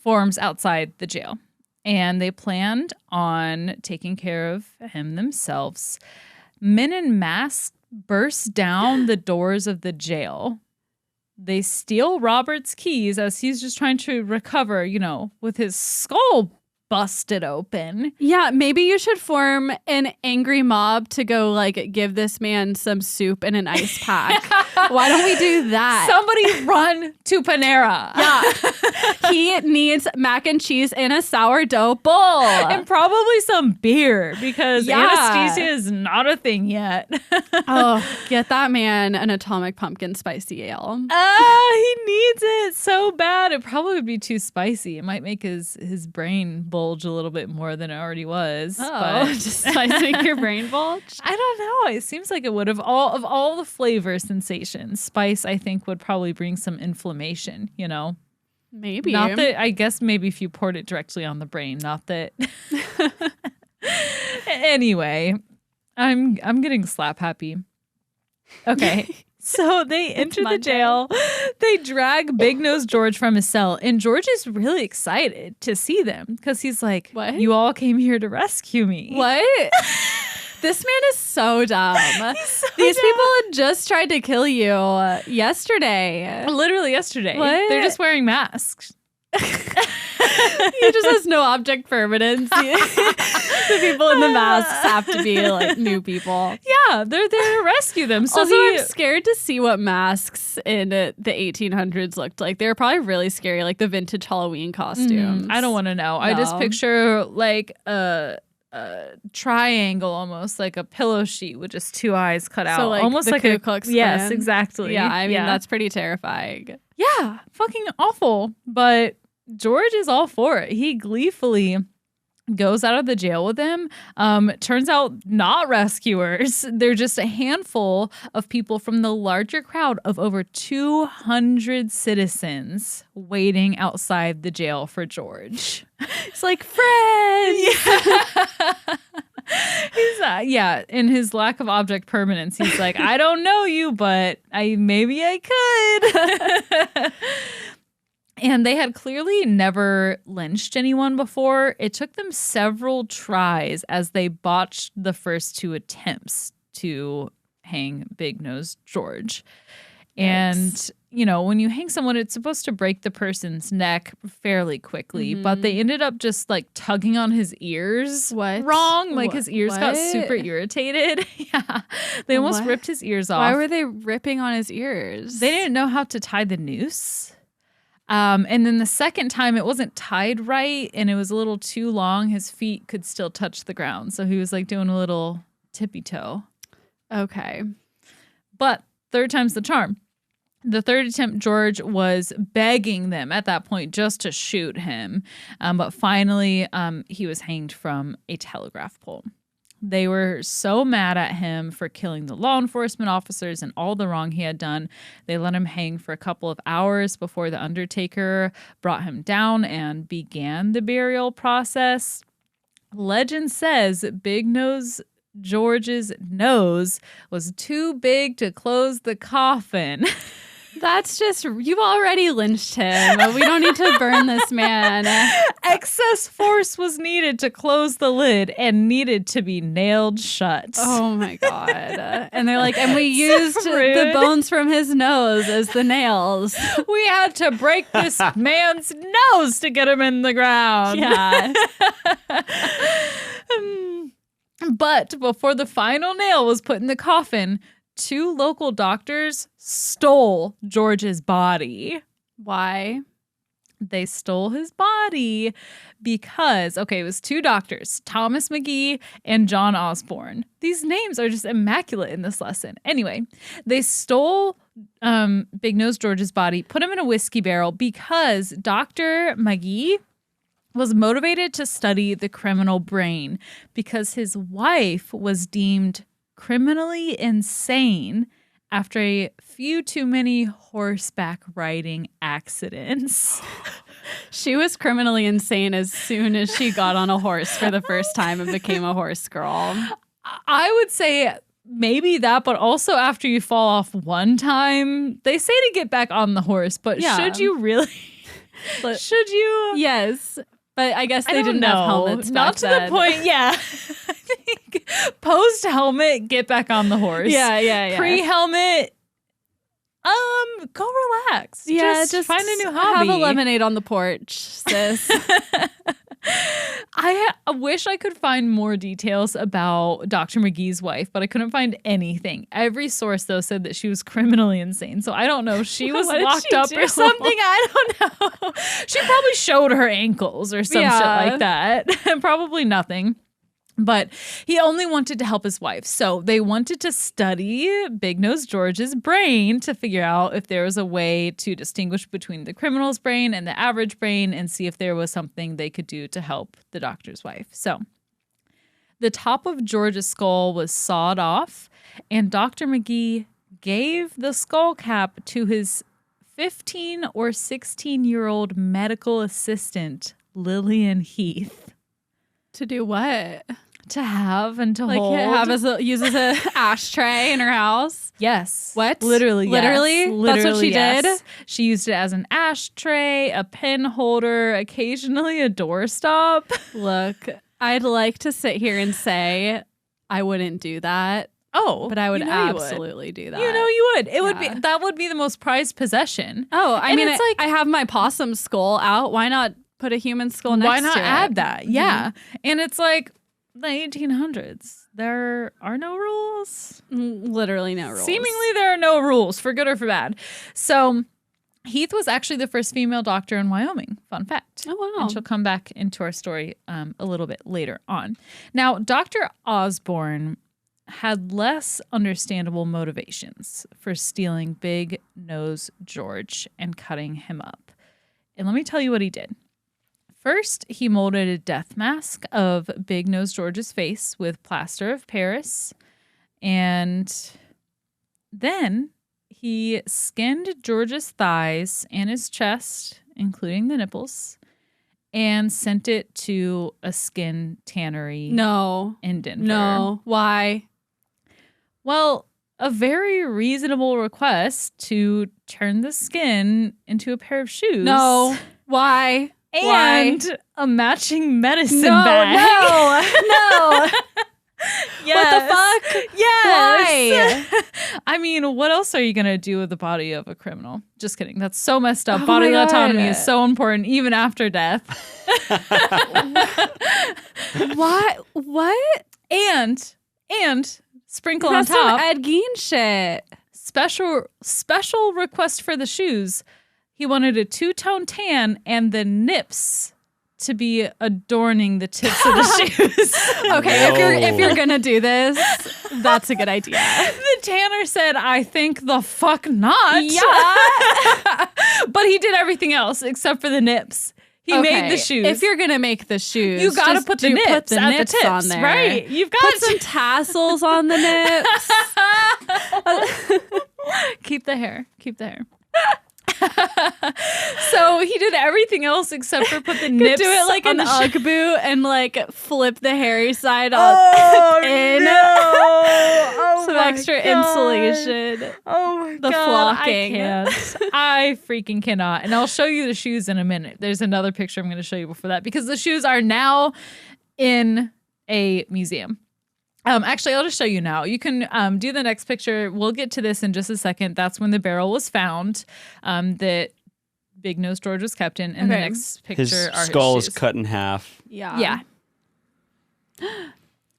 forms outside the jail, and they planned on taking care of him themselves. Men in masks burst down the doors of the jail. They steal Robert's keys as he's just trying to recover, with his skull busted open. Yeah, maybe you should form an angry mob to go give this man some soup and an ice pack. Why don't we do that? Somebody run to Panera. Yeah. He needs mac and cheese in a sourdough bowl. And probably some beer because Yeah. anesthesia is not a thing yet. Oh, get that man an Atomic Pumpkin spicy ale. He needs it so bad. It probably would be too spicy. It might make his brain bulge a little bit more than it already was. Oh, but just make your brain bulge? I don't know. It seems like it would have all the flavor sensations. Spice, I think, would probably bring some inflammation, Maybe. Not that, I guess maybe if you poured it directly on the brain, not that. Anyway, I'm getting slap happy. Okay. So they enter the jail. They drag Big-Nosed George from his cell. And George is really excited to see them because he's like, What? You all came here to rescue me. What? This man is so dumb. These people had just tried to kill you yesterday. Literally yesterday. What? They're just wearing masks. He just has no object permanence. The people in the masks have to be new people. Yeah, they're there to rescue them. So Also, I'm scared to see what masks in the 1800s looked like. They were probably really scary, like the vintage Halloween costumes. I don't want to know. I just No. picture a triangle, almost like a pillow sheet with just two eyes cut out, So, almost the like Ku a Klux Klan. Yes, exactly. Yeah, I mean that's pretty terrifying. yeah, fucking awful. But George is all for it. He gleefully goes out of the jail with them. Turns out not rescuers. They're just a handful of people from the larger crowd of over 200 citizens waiting outside the jail for George. It's like friends. He's in his lack of object permanence, he's like, I don't know you, but maybe I could. And they had clearly never lynched anyone before. It took them several tries as they botched the first two attempts to hang Big-Nosed George. And, when you hang someone, it's supposed to break the person's neck fairly quickly. But they ended up just tugging on his ears What? wrong. His ears got super irritated. Yeah. They almost ripped his ears off. Why were they ripping on his ears? They didn't know how to tie the noose. And then the second time it wasn't tied right and it was a little too long. His feet could still touch the ground. So he was doing a little tippy toe. Okay. But third time's the charm. The third attempt, George was begging them at that point just to shoot him. But finally, he was hanged from a telegraph pole. They were so mad at him for killing the law enforcement officers and all the wrong he had done. They let him hang for a couple of hours before the undertaker brought him down and began the burial process. Legend says Big Nose George's nose was too big to close the coffin. That's just, you've already lynched him. We don't need to burn this man. Excess force was needed to close the lid and needed to be nailed shut. Oh my God. And they're like, and we used the bones from his nose as the nails. We had to break this man's nose to get him in the ground. Yeah. But before the final nail was put in the coffin, 2 local doctors stole George's body. Why? They stole his body because, it was 2 doctors, Thomas McGee and John Osborne. These names are just immaculate in this lesson. Anyway, they stole Big Nose George's body, put him in a whiskey barrel because Dr. McGee was motivated to study the criminal brain because his wife was deemed criminally insane after a few too many horseback riding accidents. She was criminally insane as soon as she got on a horse for the first time and became a horse girl. I would say maybe that, but also after you fall off one time, they say to get back on the horse, but should you really? Should you? Yes. But I guess they didn't have helmets Not to the point, yeah. I think post-helmet, get back on the horse. Yeah. Pre-helmet, go relax. Yeah, just find a new hobby. Have a lemonade on the porch, sis. I wish I could find more details about Dr. McGee's wife, but I couldn't find anything. Every source, though, said that she was criminally insane. So I don't know if she was locked up or something. I don't know. She probably showed her ankles or some shit like that. Probably nothing. But he only wanted to help his wife. So they wanted to study Big Nose George's brain to figure out if there was a way to distinguish between the criminal's brain and the average brain and see if there was something they could do to help the doctor's wife. So the top of George's skull was sawed off, and Dr. McGee gave the skull cap to his 15 or 16-year-old medical assistant, Lillian Heath. To do what? To have and to hold. Use as an ashtray in her house? Yes. What? Literally, yes. Literally? That's what she did? She used it as an ashtray, a pen holder, occasionally a doorstop. Look, I'd like to sit here and say I wouldn't do that. Oh, but I would absolutely do that. You know you would. It would be that would be the most prized possession. Oh, I mean, it's like I have my possum skull out. Why not put a human skull next to it? Why not add that? Mm-hmm. Yeah. And it's like the 1800s. There are no rules. Literally no rules. Seemingly there are no rules, for good or for bad. So Heath was actually the first female doctor in Wyoming. Fun fact. Oh, wow. And she'll come back into our story a little bit later on. Now, Dr. Osborne had less understandable motivations for stealing Big Nose George and cutting him up. And let me tell you what he did. First, he molded a death mask of Big Nose George's face with plaster of Paris. And then he skinned George's thighs and his chest, including the nipples, and sent it to a skin tannery in Denver. No. Why? Well, a very reasonable request to turn the skin into a pair of shoes. No. Why? And a matching medicine bag. No. Yes. What the fuck? Yes. Why? I mean, what else are you going to do with the body of a criminal? Just kidding. That's so messed up. Bodily autonomy is so important, even after death. What? And sprinkle That's on top. some Ed Gein shit. Special request for the shoes. He wanted a two-tone tan and the nips to be adorning the tips of the shoes. Okay, if you're gonna do this, That's a good idea. The tanner said, I think the fuck not. Yeah. But he did everything else except for the nips. He made the shoes. If you're going to make the shoes, you got to put the nips at the tips on there. Right. You've got put some tassels on the nips. Keep the hair. So he did everything else except for put the nips. Do it like on an the Ugg boot and like flip the hairy side up in. No. Oh some my extra God. insulation. Oh my The God. flocking. I can't. I freaking cannot. And I'll show you the shoes in a minute. There's another picture I'm going to show you before that because the shoes are now in a museum. Actually, I'll just show you now. You can do the next picture. We'll get to this in just a second. That's when the barrel was found that Big Nose George was kept in. And the next picture his are skull his is shoes. cut in half. Yeah.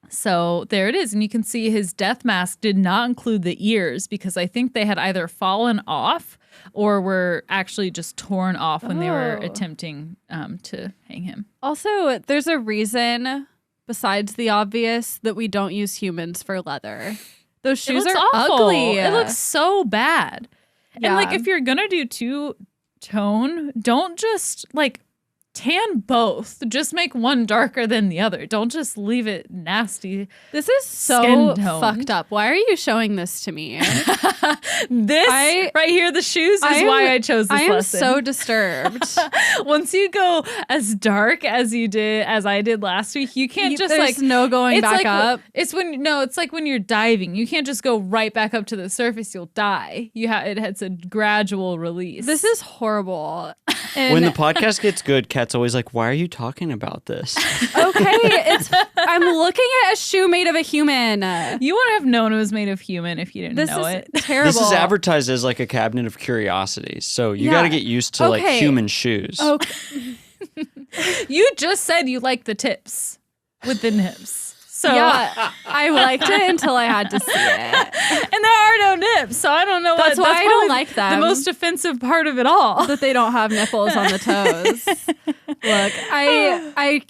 So there it is. And you can see his death mask did not include the ears because I think they had either fallen off or were actually just torn off when they were attempting to hang him. Also, there's a reason, besides the obvious, that we don't use humans for leather. Those shoes are awful. ugly. It looks so bad. Yeah. And like if you're going to do two-tone, don't just like tan both. Just make one darker than the other. Don't just leave it nasty. This is so Skin-toned. fucked up. Why are you showing this to me? This right here, the shoes, is why I chose this lesson. I am so disturbed. Once you go as dark as I did last week, you can't just There's like no going back up. It's like when you're diving. You can't just go right back up to the surface. You'll die. It's a gradual release. This is horrible. When the podcast gets good, Kat's always like, why are you talking about this? Okay, I'm looking at a shoe made of a human. You wouldn't have known it was made of human if you didn't know it. Terrible. This is advertised as like a cabinet of curiosities. So you got to get used to like human shoes. Okay. You just said you like the tips with the nips. So yeah, I liked it until I had to see it. And there are no nips, so I don't know That's why I don't like them. The most offensive part of it all. That they don't have nipples on the toes. Look, I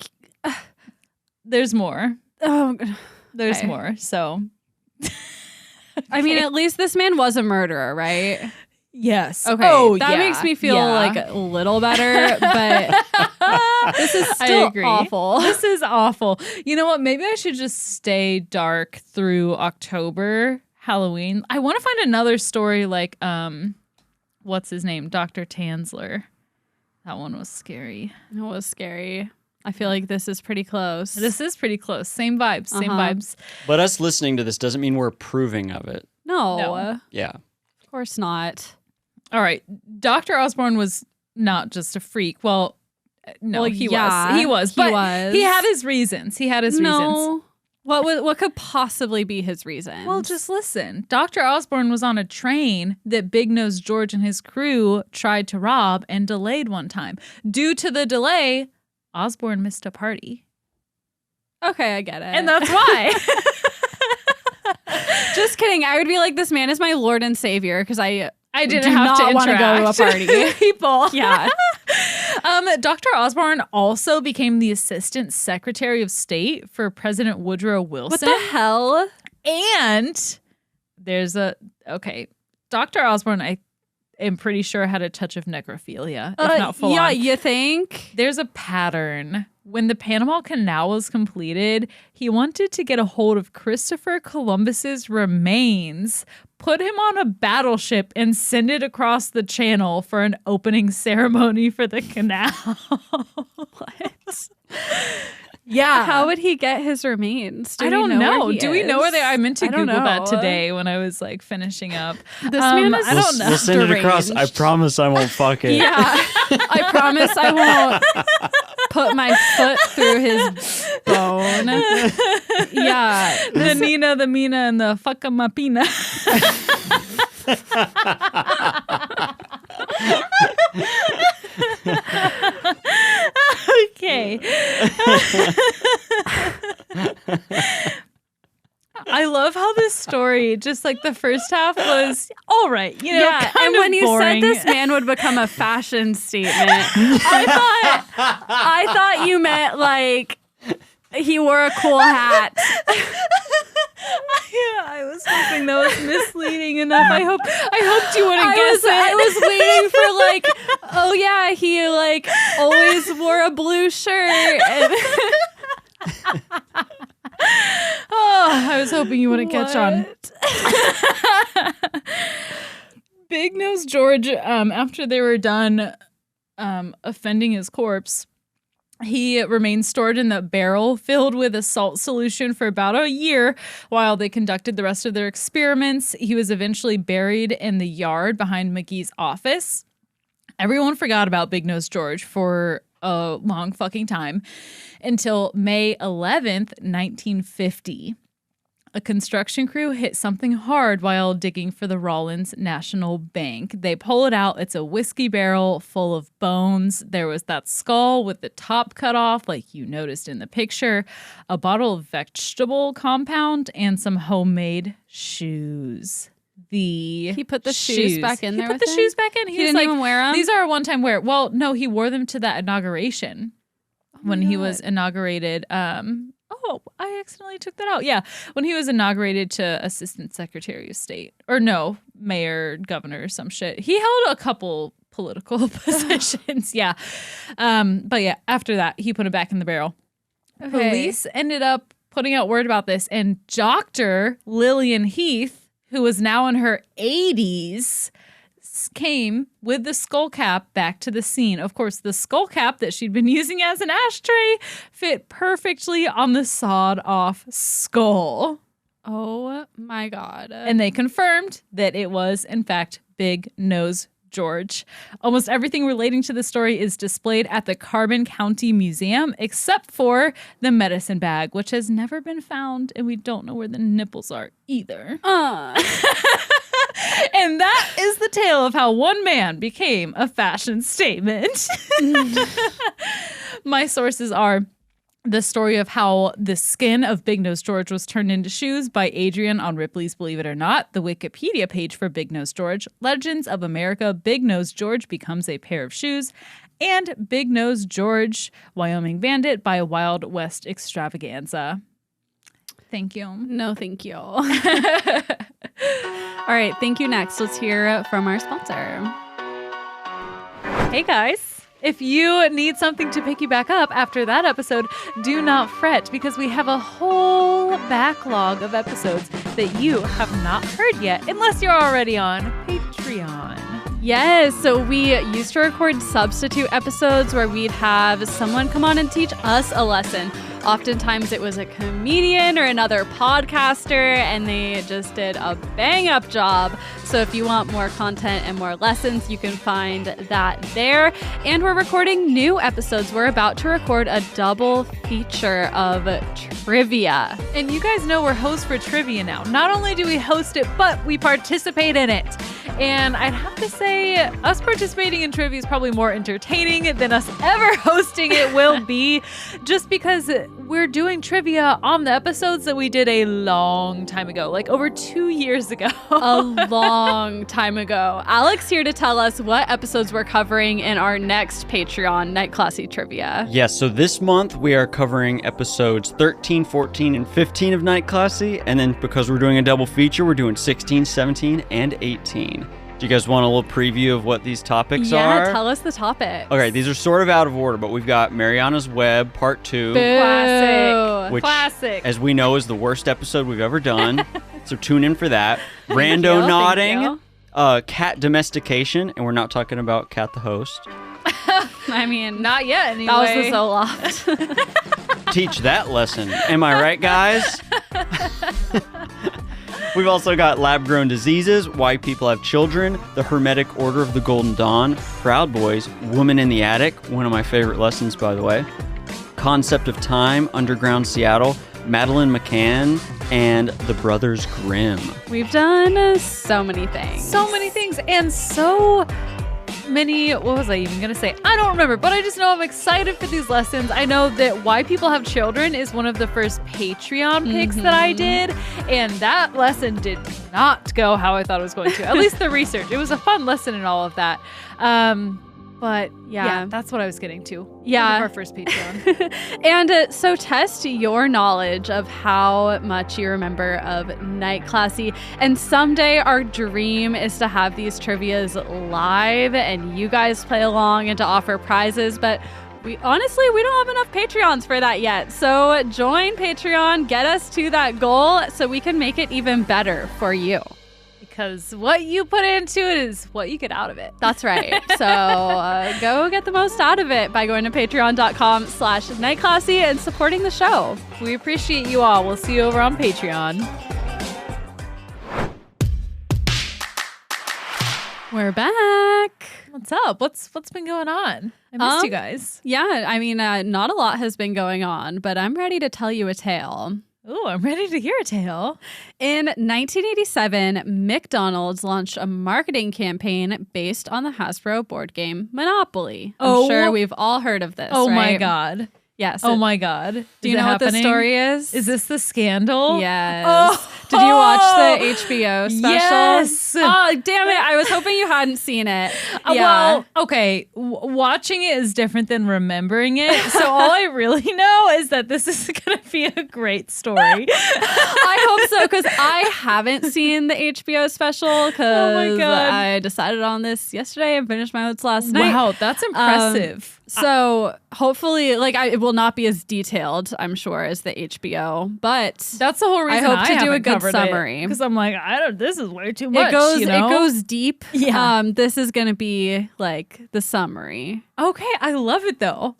there's more. Oh, There's okay. more. So I mean, at least this man was a murderer, right? yes. Okay. Oh, that makes me feel like a little better, but this is still awful. This is awful. You know what? Maybe I should just stay dark through October, Halloween. I want to find another story like what's his name? Dr. Tansler. That one was scary. It was scary. I feel like this is pretty close. This is pretty close. Same vibes. Same vibes. But us listening to this doesn't mean we're approving of it. No. Yeah. Of course not. All right. Dr. Osborne was not just a freak. Well, no, Well, he yeah, was. He was. But he was. he had his reasons. No. What could possibly be his reason? Well, just listen. Dr. Osborne was on a train that Big Nose George and his crew tried to rob and delayed one time. Due to the delay, Osborne missed a party. Okay, I get it. And that's why. Just kidding. I would be like, this man is my Lord and Savior because I didn't do have to not want to go to a party. with people. Yeah. Dr. Osborne also became the Assistant Secretary of State for President Woodrow Wilson. What the hell? And there's Dr. Osborne, I am pretty sure, had a touch of necrophilia, if not full yeah, on. you think? There's a pattern. When the Panama Canal was completed, he wanted to get a hold of Christopher Columbus's remains, put him on a battleship, and send it across the channel for an opening ceremony for the canal. What? Yeah. How would he get his remains? I don't know. Where he Do we know where they are? I meant to I don't Google that know. today when I was like finishing up. This man is I don't know. We'll send it across. I deranged. promise I won't fuck it. Yeah. I promise I won't put my foot through his bone. Yeah. The Nina, the Mina, and the Fuckamapina. Okay. I love how this story, just like the first half was all right, Yeah, kind and of when you boring. said this man would become a fashion statement, I thought you meant like he wore a cool hat. Yeah, I was hoping that was misleading enough. I hoped you wouldn't guess it. I was waiting for like, oh yeah, he like always wore a blue shirt. And oh, I was hoping you wouldn't catch on. Big Nose George, after they were done offending his corpse, he remained stored in the barrel filled with a salt solution for about a year while they conducted the rest of their experiments. He was eventually buried in the yard behind McGee's office. Everyone forgot about Big Nose George for a long fucking time until May 11th, 1950. A construction crew hit something hard while digging for the Rollins National Bank. They pull it out. It's a whiskey barrel full of bones. There was that skull with the top cut off, like you noticed in the picture, a bottle of vegetable compound, and some homemade shoes. He put the shoes back in there. He put the shoes back in. He didn't even wear them? These are a one-time wear. Well, no, he wore them to that inauguration when he was inaugurated. Oh, I accidentally took that out. Yeah, when he was inaugurated to Assistant Secretary of State. Or no, Mayor, Governor, some shit. He held a couple political positions. Yeah. But yeah, after that, he put it back in the barrel. Okay. Police ended up putting out word about this, and Dr. Lillian Heath, who was now in her 80s, came with the skull cap back to the scene. Of course, the skull cap that she'd been using as an ashtray fit perfectly on the sawed-off skull. Oh my God. And they confirmed that it was, in fact, Big Nose George. Almost everything relating to the story is displayed at the Carbon County Museum, except for the medicine bag, which has never been found, and we don't know where the nipples are either. And that is the tale of how one man became a fashion statement. My sources are the story of how the skin of Big Nose George was turned into shoes by Adrian on Ripley's Believe It or Not, the Wikipedia page for Big Nose George, Legends of America, Big Nose George becomes a pair of shoes, and Big Nose George, Wyoming Bandit by Wild West Extravaganza. Thank you. No, thank you. All right, thank you. Next, let's hear from our sponsor. Hey guys. If you need something to pick you back up after that episode, do not fret, because we have a whole backlog of episodes that you have not heard yet, unless you're already on Patreon. Yes, so we used to record substitute episodes where we'd have someone come on and teach us a lesson. Oftentimes it was a comedian or another podcaster, and they just did a bang-up job. So if you want more content and more lessons, you can find that there. And we're recording new episodes. We're about to record a double feature of trivia. And you guys know we're hosts for trivia now. Not only do we host it, but we participate in it. And I'd have to say, us participating in trivia is probably more entertaining than us ever hosting it will be, just because we're doing trivia on the episodes that we did a long time ago, like over 2 years ago. A long time ago. Alex here to tell us what episodes we're covering in our next Patreon Night Classy Trivia. Yes, so this month we are covering episodes 13, 14, and 15 of Night Classy, and then because we're doing a double feature, we're doing 16, 17, and 18. Do you guys want a little preview of what these topics are? Yeah, tell us the topics. Okay, these are sort of out of order, but we've got Mariana's Web Part 2. Classic. Which, Classic. as we know, is the worst episode we've ever done. So tune in for that. Rando Nodding. Cat Domestication. And we're not talking about Cat the Host. I mean, not yet anyway. That was the Zoloft. Teach that lesson. Am I right, guys? We've also got Lab-Grown Diseases, Why People Have Children, The Hermetic Order of the Golden Dawn, Proud Boys, Woman in the Attic, one of my favorite lessons, by the way, Concept of Time, Underground Seattle, Madeline McCann, and The Brothers Grimm. We've done so many things. So many things, and so many, what was I even going to say? I don't remember, but I just know I'm excited for these lessons. I know that Why People Have Children is one of the first Patreon picks that I did, and that lesson did not go how I thought it was going to. At least the research. It was a fun lesson and all of that. But Yeah, that's what I was getting to. Yeah. End of our first Patreon. And so test your knowledge of how much you remember of Night Classy. And someday our dream is to have these trivias live and you guys play along and to offer prizes. But we don't have enough Patreons for that yet. So join Patreon, get us to that goal so we can make it even better for you. Because what you put into it is what you get out of it. That's right. So go get the most out of it by going to patreon.com/nightclassy and supporting the show. We appreciate you all. We'll see you over on Patreon. We're back. What's up? What's been going on? I missed you guys. Yeah, I mean, not a lot has been going on, but I'm ready to tell you a tale. Ooh, I'm ready to hear a tale. In 1987, McDonald's launched a marketing campaign based on the Hasbro board game Monopoly. I'm sure we've all heard of this. Oh right? my God. Yes. Oh my God. Do you know what the story is? Is this the scandal? Yes. Oh. Did you watch the HBO special? Yes. Oh, damn it. I was hoping you hadn't seen it. Well, okay. Watching it is different than remembering it. So all I really know is that this is going to be a great story. I hope so, because I haven't seen the HBO special because I decided on this yesterday and finished my notes last night. Wow, that's impressive. So hopefully, it will not be as detailed, I'm sure, as the HBO, but that's the whole reason I hope to do a good summary. Because I'm like, this is way too much. It goes deep. Yeah. This is going to be like the summary. Okay, I love it though.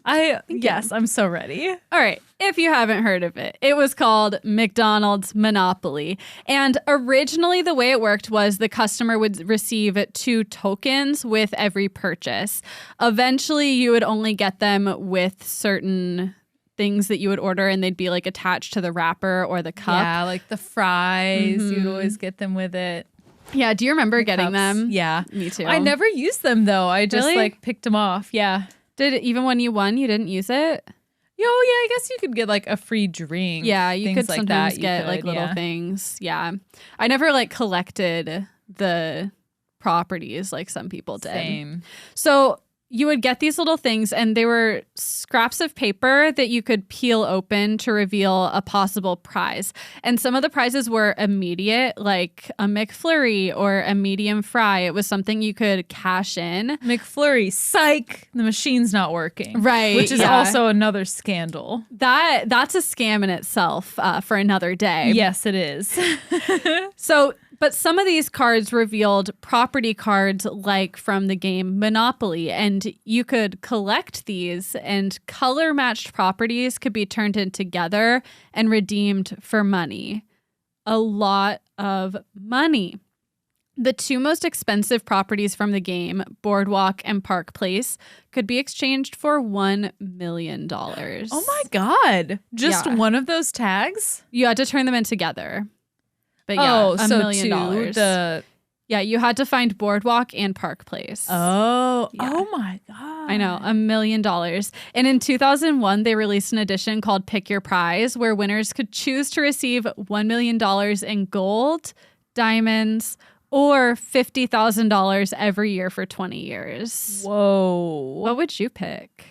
Yes, I'm so ready. All right. If you haven't heard of it, it was called McDonald's Monopoly. And originally the way it worked was the customer would receive 2 tokens with every purchase. Eventually you would only get them with certain things that you would order and they'd be like attached to the wrapper or the cup. Yeah, like the fries, you'd always get them with it. Yeah, do you remember getting cups. them? Yeah. Me too. I never used them though. I just Really? picked them off. Yeah. Even when you won, you didn't use it? Oh, yeah, I guess you could get a free drink. Yeah, you could like sometimes that. get little things. Yeah. I never collected the properties like some people did. Same. So you would get these little things and they were scraps of paper that you could peel open to reveal a possible prize. And some of the prizes were immediate, like a McFlurry or a medium fry. It was something you could cash in. McFlurry, psych, the machine's not working. Right. Which is also another scandal. That's a scam in itself for another day. Yes, it is. But some of these cards revealed property cards like from the game Monopoly, and you could collect these and color-matched properties could be turned in together and redeemed for money. A lot of money. The 2 most expensive properties from the game, Boardwalk and Park Place, could be exchanged for $1 million. Oh my God. Just one of those tags? You had to turn them in together. But $1 million. Yeah, you had to find Boardwalk and Park Place. Oh, yeah. Oh my God. I know, $1 million. And in 2001, they released an edition called Pick Your Prize, where winners could choose to receive $1 million in gold, diamonds, or $50,000 every year for 20 years. Whoa. What would you pick?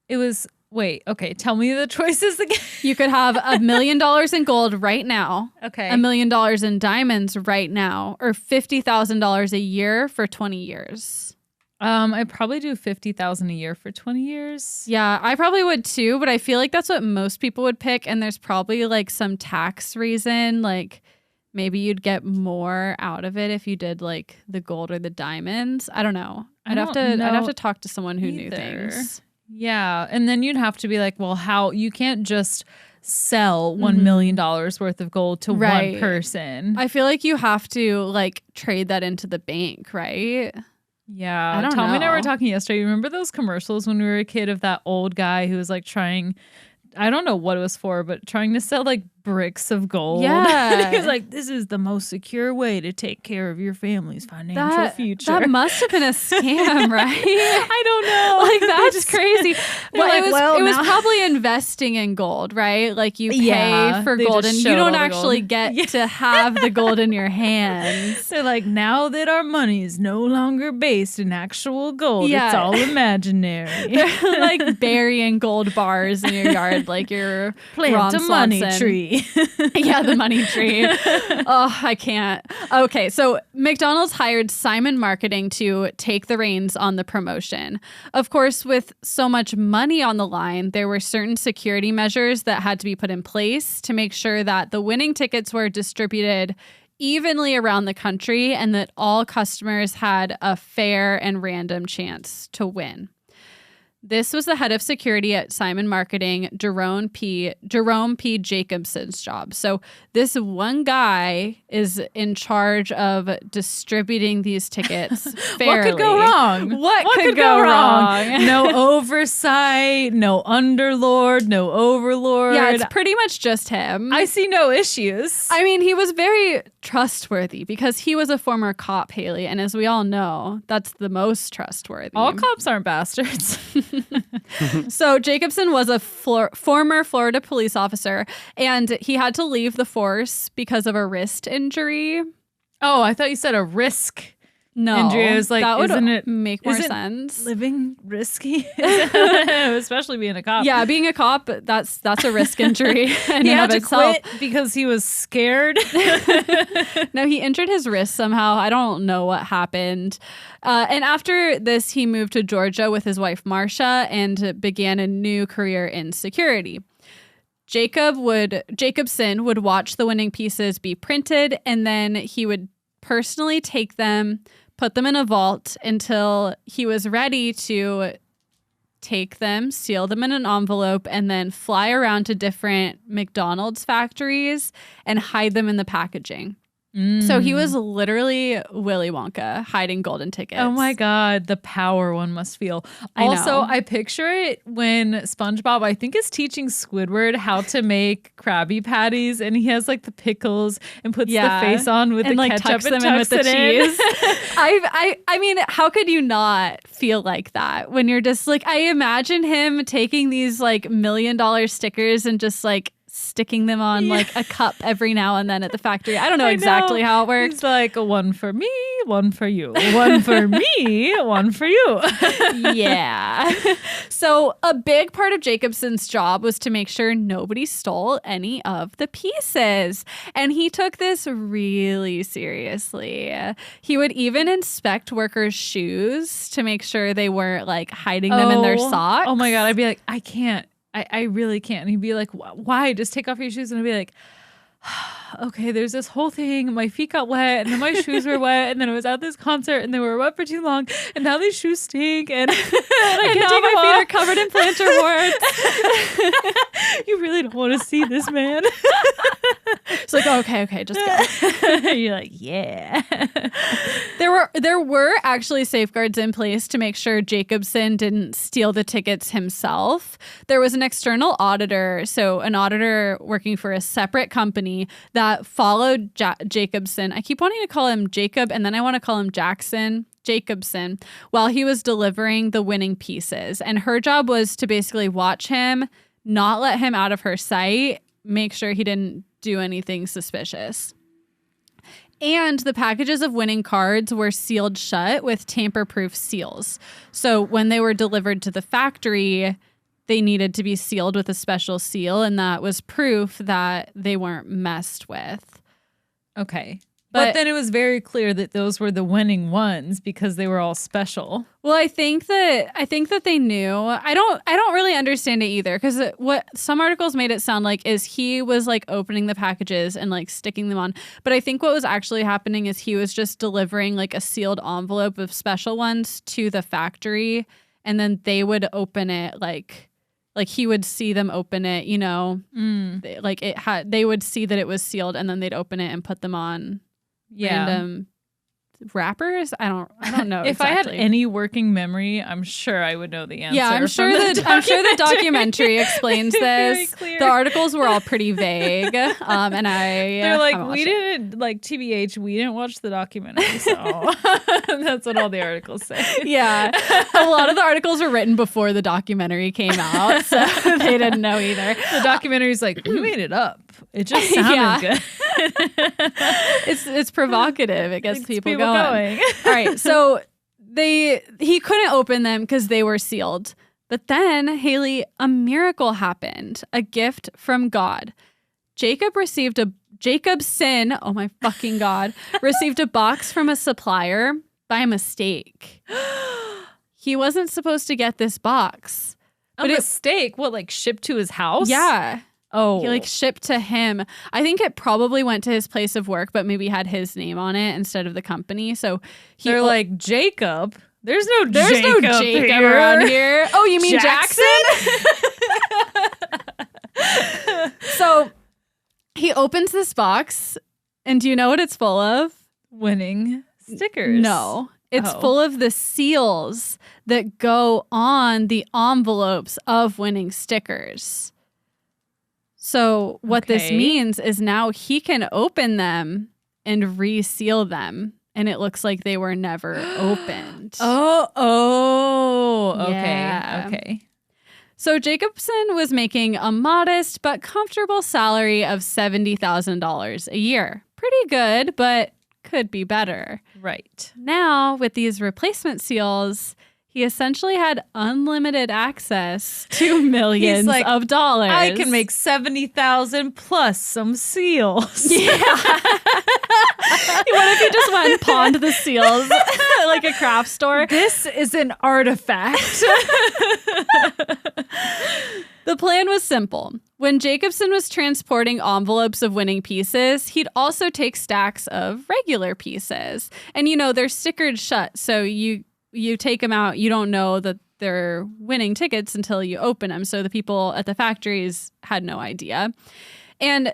It was... Wait, okay, tell me the choices again. You could have $1 million in gold right now. Okay. $1 million in diamonds right now, or $50,000 a year for 20 years. I'd probably do $50,000 a year for 20 years. Yeah, I probably would too, but I feel like that's what most people would pick. And there's probably some tax reason, maybe you'd get more out of it if you did the gold or the diamonds. I don't know. I'd have to talk to someone who knew things. Yeah. And then you'd have to be how you can't just sell $1 million worth of gold to one person. I feel like you have to trade that into the bank, right? Yeah. I don't know. Tommy and I were talking yesterday. You remember those commercials when we were a kid of that old guy who was trying, I don't know what it was for, but trying to sell bricks of gold. Yeah. He's like, this is the most secure way to take care of your family's financial future. That must have been a scam, right? I don't know. Like, that's crazy. Well, like, it was now- probably investing in gold, right? Like, you pay for they gold just and showed you don't all the actually gold. get to have the gold in your hands. They're like, now that our money is no longer based in actual gold, Yeah. it's all imaginary. They're like burying gold bars in your yard like you're Plant Ron a money Swanson. tree. Yeah, the money tree. Oh, I can't. Okay, so McDonald's hired Simon Marketing to take the reins on the promotion. Of course, with so much money on the line, there were certain security measures that had to be put in place to make sure that the winning tickets were distributed evenly around the country and that all customers had a fair and random chance to win. This was the head of security at Simon Marketing, Jerome P. Jacobson's job. So this one guy is in charge of distributing these tickets fairly. What could go wrong? What could go wrong? No oversight, no underlord, no overlord. Yeah, it's pretty much just him. I see no issues. I mean, he was very trustworthy because he was a former cop, Hayley. And as we all know, that's the most trustworthy. All cops aren't bastards. So Jacobson was a former Florida police officer, and he had to leave the force because of a wrist injury. Oh, I thought you said a risk No, injury. I was like, that would isn't it make more isn't sense. living risky? Especially being a cop. Yeah, being a cop, that's a risk injury in He and had of to itself. quit because he was scared. No, he injured his wrist somehow. I don't know what happened. And after this, he moved to Georgia with his wife, Marcia, and began a new career in security. Jacobson would watch the winning pieces be printed, and then he would personally take them, put them in a vault until he was ready to take them, seal them in an envelope, and then fly around to different McDonald's factories and hide them in the packaging. So he was literally Willy Wonka hiding golden tickets. Oh my God, the power one must feel. I Also, know. I picture it when SpongeBob, I think, is teaching Squidward how to make Krabby Patties, and he has like the pickles and puts the face on with and the like ketchup tucks and them in with tucks the it in. cheese. I mean, how could you not feel like that when you're just like, I imagine him taking these like $1 million stickers and just like sticking them on like a cup every now and then at the factory. I don't know exactly how it works. It's like one for me, one for you. One for me, one for you. Yeah. So a big part of Jacobson's job was to make sure nobody stole any of the pieces. And he took this really seriously. He would even inspect workers' shoes to make sure they weren't like hiding them in their socks. Oh my God, I'd be like, I can't. I really can't. And he'd be like, why? Just take off your shoes. And I'd be like, okay, there's this whole thing. My feet got wet and then my shoes were wet. And then I was at this concert and they were wet for too long. And now these shoes stink. And, I And can't now take them my feet off. are covered in plantar warts. You really don't want to see this, man. It's like, okay, just go. You're like, yeah. There were actually safeguards in place to make sure Jacobson didn't steal the tickets himself. There was an external auditor, so an auditor working for a separate company that followed Jacobson. I keep wanting to call him Jacob, and then I want to call him Jacobson, while he was delivering the winning pieces. And her job was to basically watch him, not let him out of her sight, make sure he didn't do anything suspicious. And the packages of winning cards were sealed shut with tamper-proof seals. So when they were delivered to the factory, they needed to be sealed with a special seal, and that was proof that they weren't messed with. Okay. But then it was very clear that those were the winning ones because they were all special. Well, I think that they knew. I don't really understand it either, because what some articles made it sound like is he was like opening the packages and like sticking them on. But I think what was actually happening is he was just delivering like a sealed envelope of special ones to the factory, and then they would open it like he would see them open it, you know, they would see that it was sealed, and then they'd open it and put them on random rappers? I don't know. If I had exactly. any working memory, I'm sure I would know the answer. Yeah, I'm sure the documentary explains Very this. clear. The articles were all pretty vague, They're like, haven't we watched it. didn't, like, TBH, we didn't watch the documentary, so that's what all the articles say. Yeah, a lot of the articles were written before the documentary came out, so they didn't know either. The documentary's like, we made it up. It just sounded good. It's provocative. It gets Gets people people going. All right, so he couldn't open them because they were sealed. But then, Hayley, a miracle happened. A gift from God. Jacobson, oh my fucking God, received a box from a supplier by mistake. He wasn't supposed to get this box. A mistake? What, like shipped to his house? Yeah. Oh. He like shipped to him. I think it probably went to his place of work, but maybe had his name on it instead of the company. So they're like, Jacob? There's no Jacob here. around here. Oh, you mean Jackson? So he opens this box, and do you know what it's full of? Winning stickers. No. It's full of the seals that go on the envelopes of winning stickers. So what this means is now he can open them and reseal them, and it looks like they were never opened. Okay. Yeah. Okay. So Jacobson was making a modest but comfortable salary of $70,000 a year. Pretty good, but could be better. Right. Now, with these replacement seals, he essentially had unlimited access to millions like, of dollars. I can make 70,000 plus some seals. Yeah. What if you just went and pawned the seals like a craft store? This is an artifact. The plan was simple. When Jacobson was transporting envelopes of winning pieces, he'd also take stacks of regular pieces. And, you know, they're stickered shut, so you take them out, you don't know that they're winning tickets until you open them. So the people at the factories had no idea. And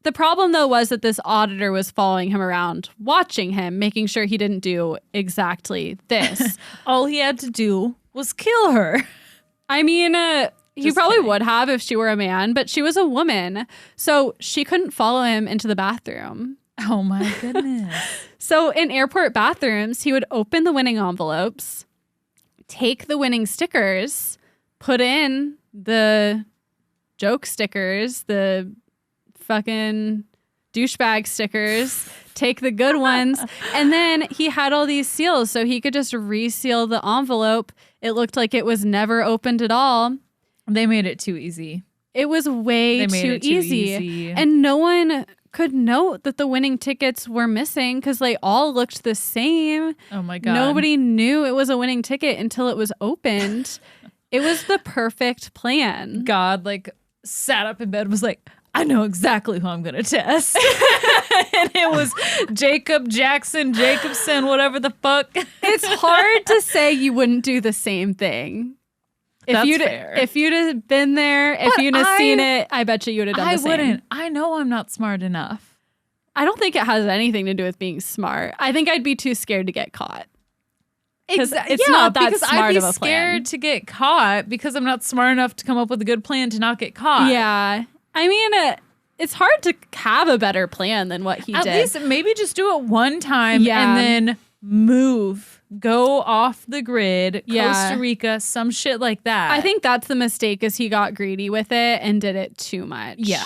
the problem, though, was that this auditor was following him around, watching him, making sure he didn't do exactly this. All he had to do was kill her. I mean, he Just probably kidding. would have if she were a man, but she was a woman. So she couldn't follow him into the bathroom. Oh, my goodness. So in airport bathrooms, he would open the winning envelopes, take the winning stickers, put in the joke stickers, the fucking douchebag stickers, take the good ones, and then he had all these seals so he could just reseal the envelope. It looked like it was never opened at all. They made it too easy. It was way too easy. And no one could note that the winning tickets were missing because they all looked the same. Oh my God. Nobody knew it was a winning ticket until it was opened. It was the perfect plan. God, like, sat up in bed and was like, I know exactly who I'm going to test. And it was Jacob Jackson, Jacobson, whatever the fuck. It's hard to say you wouldn't do the same thing. That's fair. If you'd have been there, if you'd have seen it, I bet you would have done the same. I wouldn't. I know I'm not smart enough. I don't think it has anything to do with being smart. I think I'd be too scared to get caught. It's not that smart I'd be of a plan. scared to get caught because I'm not smart enough to come up with a good plan to not get caught. Yeah. I mean, it's hard to have a better plan than what he did. At least maybe just do it one time Yeah. and then move. Go off the grid, Yeah. Costa Rica, some shit like that. I think that's the mistake is he got greedy with it and did it too much. Yeah.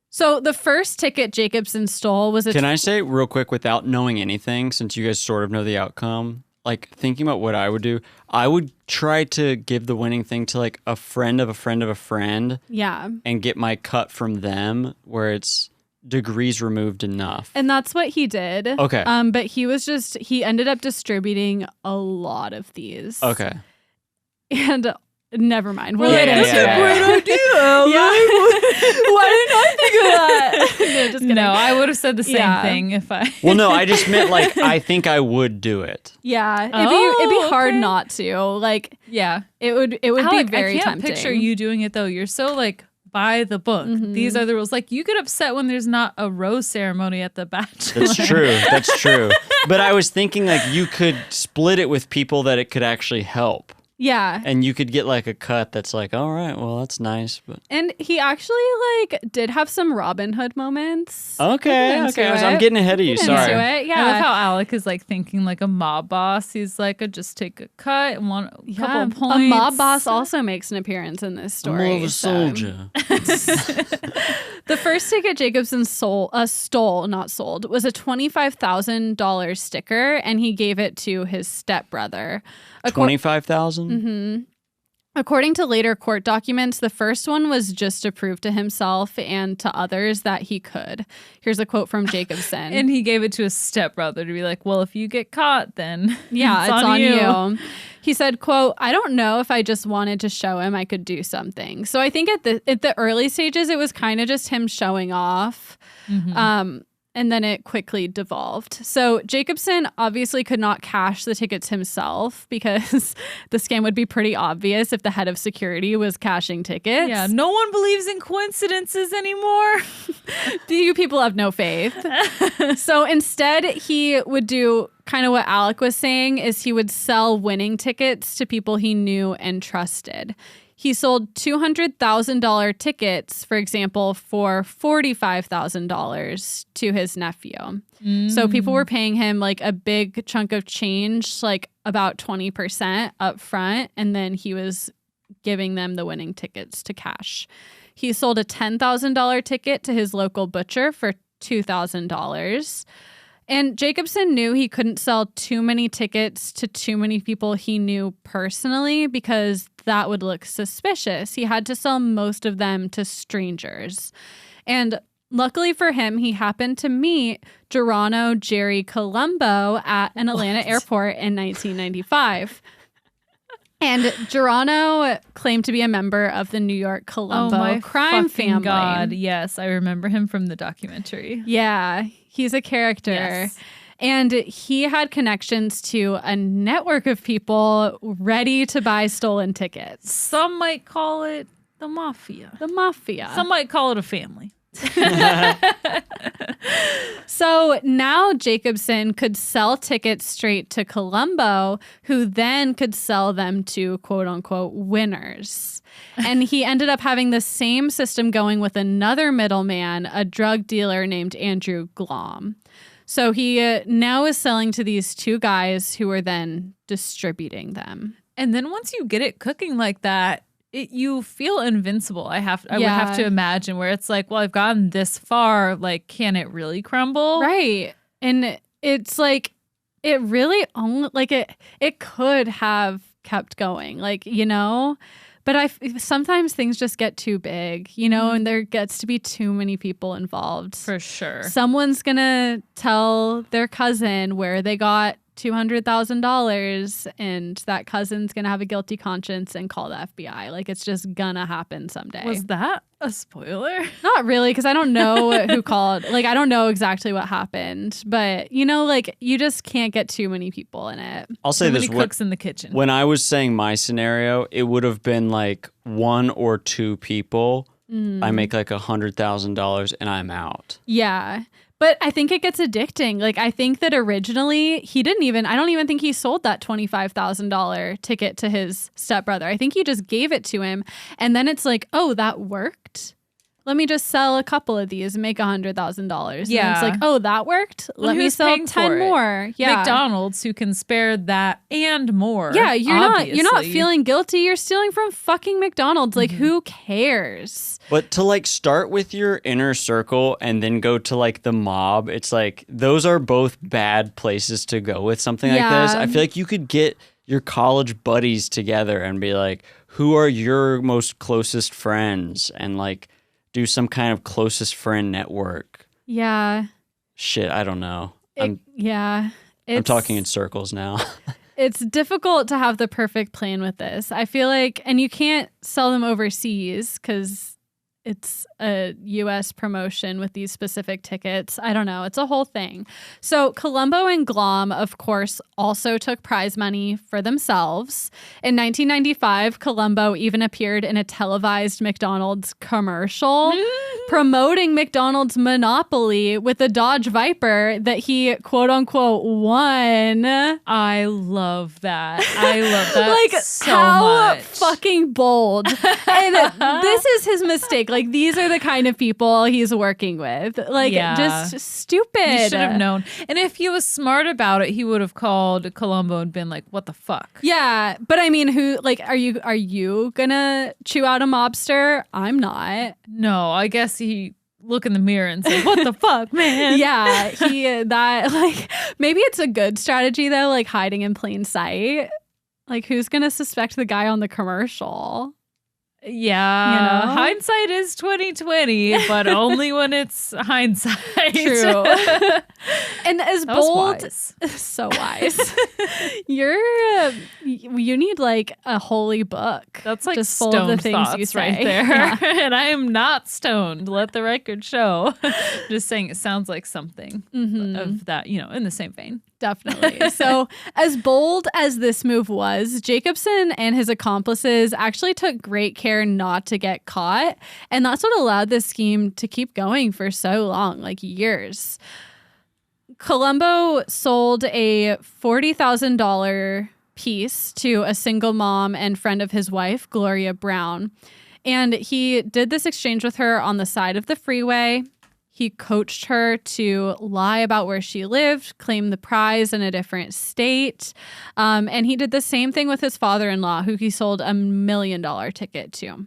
So the first ticket Jacobson stole was a Can I say real quick without knowing anything, since you guys sort of know the outcome, like thinking about what I would do, I would try to give the winning thing to like a friend of a friend of a friend Yeah. and get my cut from them where it's degrees removed enough. And that's what he did. Okay. But he ended up distributing a lot of these. Okay. And never mind. We'll Yeah, get into yeah, it. yeah. Great idea. Why didn't I think of that? No, just kidding. No, I would have said the same Yeah. thing if I. Well, no, I just meant like I think I would do it. Yeah. It'd Oh, be hard okay. not to. Like Yeah. it would be Alec, very I can't tempting. picture you doing it though. You're so like by the book. These are the rules. Like, you get upset when there's not a rose ceremony at the bachelor. That's true. But I was thinking, like, you could split it with people that it could actually help. Yeah. And you could get like a cut that's like, all right, well, that's nice. But And he actually like did have some Robin Hood moments. Okay. I'm getting ahead of you. Sorry. Yeah. I love how Alec is like thinking like a mob boss. He's like, just take a cut and couple points. A mob boss also makes an appearance in this story. I'm more of a soldier. The first ticket Jacobson stole, not sold, was a $25,000 sticker, and he gave it to his stepbrother. $25,000? Mm-hmm. According to later court documents, the first one was just to prove to himself and to others that he could. Here's a quote from Jacobson. And he gave it to his stepbrother to be like, well, if you get caught, then yeah, it's on you. He said, quote, I don't know if I just wanted to show him I could do something. So I think at the early stages, it was kind of just him showing off. And then it quickly devolved. So Jacobson obviously could not cash the tickets himself because the scam would be pretty obvious if the head of security was cashing tickets. Yeah, no one believes in coincidences anymore. You people have no faith. So instead, he would do kind of what Alec was saying, is he would sell winning tickets to people he knew and trusted. He sold $200,000 tickets, for example, for $45,000 to his nephew. So people were paying him like a big chunk of change, like about 20% up front, and then he was giving them the winning tickets to cash. He sold a $10,000 ticket to his local butcher for $2,000. And Jacobson knew he couldn't sell too many tickets to too many people he knew personally because that would look suspicious. He had to sell most of them to strangers. And luckily for him, he happened to meet Geronimo Jerry Colombo at an Atlanta airport in 1995. And Geronimo claimed to be a member of the New York Colombo crime family. God, yes, I remember him from the documentary. Yeah, he's a character. Yes. And he had connections to a network of people ready to buy stolen tickets. Some might call it the mafia. The mafia. Some might call it a family. So now Jacobson could sell tickets straight to Colombo, who then could sell them to quote unquote winners. And he ended up having the same system going with another middleman, a drug dealer named Andrew Glom. So he now is selling to these two guys who are then distributing them. And then once you get it cooking like that, you feel invincible. I would have to imagine, where it's like, well, I've gotten this far. Like, can it really crumble? Right. And it's like, it really only, like it could have kept going, like, you know, but sometimes things just get too big, you know, and there gets to be too many people involved. For sure. Someone's going to tell their cousin where they got $200,000, and that cousin's gonna have a guilty conscience and call the FBI. Like, it's just gonna happen someday. Was that a spoiler? Not really, because I don't know who called. Like, I don't know exactly what happened, but you know, like, you just can't get too many people in it. I'll say this: cooks in the kitchen. When I was saying my scenario, it would have been like one or two people. I make like $100,000 and I'm out. Yeah. But I think it gets addicting. Like, I think that originally I don't even think he sold that $25,000 ticket to his stepbrother. I think he just gave it to him. And then it's like, oh, that worked. Let me just sell a couple of these and make $100,000. Yeah. And it's like, oh, that worked. Let me sell 10 more. Yeah. McDonald's, who can spare that and more. Yeah, you're not feeling guilty. You're stealing from fucking McDonald's. Like, who cares? But to like start with your inner circle and then go to like the mob, it's like those are both bad places to go with something like this. I feel like you could get your college buddies together and be like, who are your most closest friends? And like do some kind of closest friend network. Yeah. Shit, I don't know. I'm talking in circles now. It's difficult to have the perfect plan with this. I feel like, and you can't sell them overseas because it's a U.S. promotion with these specific tickets. I don't know. It's a whole thing. So Columbo and Glom, of course, also took prize money for themselves. In 1995, Columbo even appeared in a televised McDonald's commercial promoting McDonald's Monopoly with a Dodge Viper that he, quote unquote, won. I love that. I love that Like, so how much. fucking bold. And this is his mistake. Like, these are the kind of people he's working with. Like, Yeah. just stupid. He should have known. And if he was smart about it, he would have called Columbo and been like, what the fuck? Yeah, but I mean, who, like, are you gonna chew out a mobster? I'm not. No, I guess he look in the mirror and say, what the fuck, man? Yeah, like, maybe it's a good strategy though, like hiding in plain sight. Like, who's gonna suspect the guy on the commercial? Yeah, You know? hindsight is 2020, but only when it's hindsight. True. And as That was bold, wise. so wise. You need like a holy book. That's like just full stoned of the things thoughts you say. right there. Yeah. And I am not stoned. Let the record show. Just saying, it sounds like something of that, in the same vein. Definitely. So, as bold as this move was, Jacobson and his accomplices actually took great care not to get caught. And that's what allowed this scheme to keep going for so long, like years. Columbo sold a $40,000 piece to a single mom and friend of his wife, Gloria Brown. And he did this exchange with her on the side of the freeway. He coached her to lie about where she lived, claim the prize in a different state. And he did the same thing with his father-in-law, who he sold $1 million ticket to.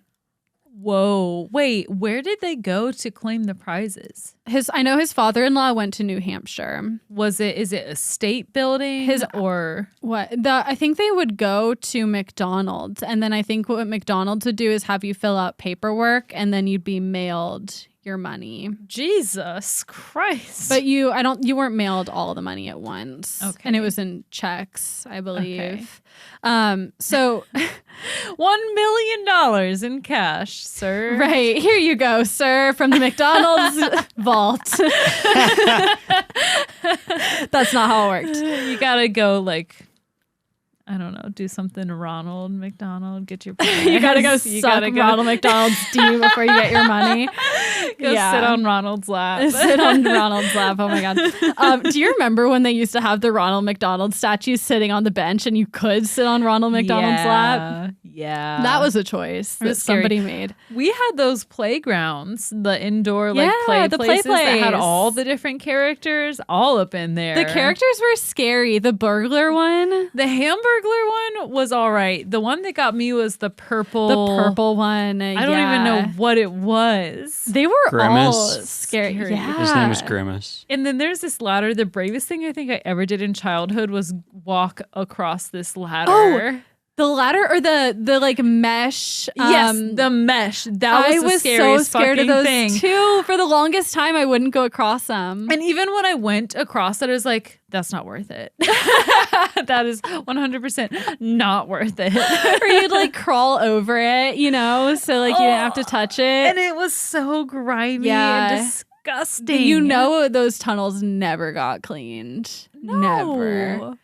Whoa. Wait, where did they go to claim the prizes? I know his father-in-law went to New Hampshire. Is it a state building or I think they would go to McDonald's. And then I think what McDonald's would do is have you fill out paperwork and then you'd be mailed your money. Jesus Christ. But you weren't mailed all the money at once. Okay. And it was in checks, I believe. So $1 million in cash, sir. right, here you go, sir, from the McDonald's vault. That's not how it worked. You gotta go I don't know, do something to Ronald McDonald, get your You gotta go suck Ronald McDonald's D before you get your money. Go sit on Ronald's lap. Sit on Ronald's lap. Oh my God. Do you remember when they used to have the Ronald McDonald statue sitting on the bench and you could sit on Ronald McDonald's lap? Yeah. That was a choice that was scary. somebody made. We had those playgrounds, the indoor Yeah, play the play places that had place. all the different characters all up in there. The characters were scary. The burglar one. The Hamburglar one was all right. The one that got me was the purple. The purple one. I don't even know what it was. They were Grimace. all scary. Yeah. His name was Grimace. And then there's this ladder. The bravest thing I think I ever did in childhood was walk across this ladder. Oh, the ladder or the like mesh. Yes, the mesh. That was I the was so scariest scared of fucking those thing. too. For the longest time, I wouldn't go across them. And even when I went across it, I was like, that's not worth it. That is 100% not worth it. Or you'd like crawl over it, so like you didn't have to touch it. And it was so grimy and disgusting. You know those tunnels never got cleaned. Never.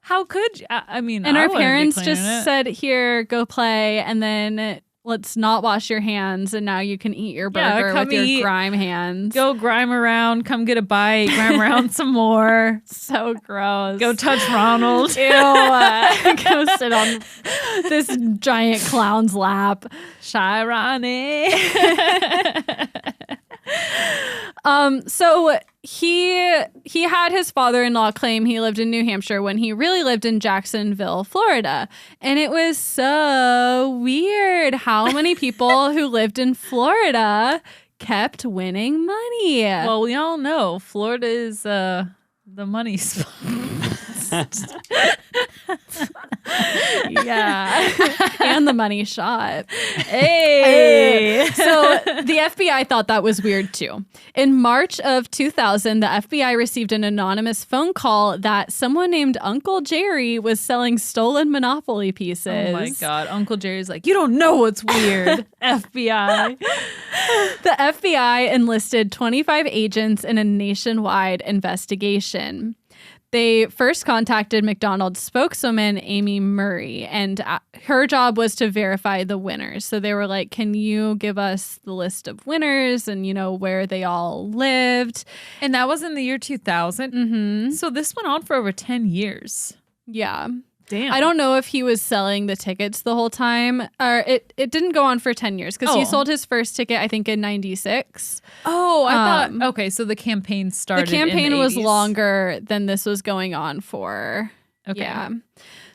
How could you? I mean, And I our wouldn't be parents cleaning just it. said, here, go play, and then let's not wash your hands, and now you can eat your burger come with your eat. grime hands. Go grime around, come get a bite, grime around some more. So gross. Go touch Ronald. Ew. Go sit on this giant clown's lap. Shy Ronnie. So he had his father-in-law claim he lived in New Hampshire when he really lived in Jacksonville, Florida. And it was so weird how many people who lived in Florida kept winning money. Well, we all know Florida is the money spot. Yeah. And the money shot. Hey. So the FBI thought that was weird too. In March of 2000, the FBI received an anonymous phone call that someone named Uncle Jerry was selling stolen Monopoly pieces. Oh my God. Uncle Jerry's like, you don't know what's weird, FBI. The FBI enlisted 25 agents in a nationwide investigation. They first contacted McDonald's spokeswoman, Amy Murray, and her job was to verify the winners. So they were like, can you give us the list of winners and, where they all lived? And that was in the year 2000. Mm-hmm. So this went on for over 10 years. Yeah. Damn. I don't know if he was selling the tickets the whole time. Or it didn't go on for 10 years because he sold his first ticket, I think, in 96. Oh, I thought. Okay, so the campaign started. The campaign in the was 80s. longer than this was going on for. Okay. Yeah.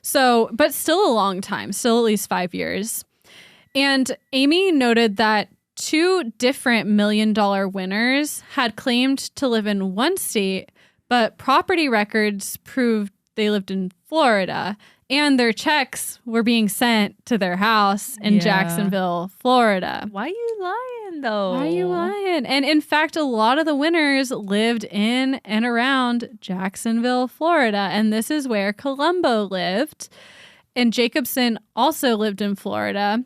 So, but still a long time, still at least 5 years. And Amy noted that 2 different $1 million winners had claimed to live in one state, but property records proved they lived in Florida, and their checks were being sent to their house in Jacksonville, Florida. Why you lying, though? Why are you lying? And in fact, a lot of the winners lived in and around Jacksonville, Florida, and this is where Columbo lived. And Jacobson also lived in Florida,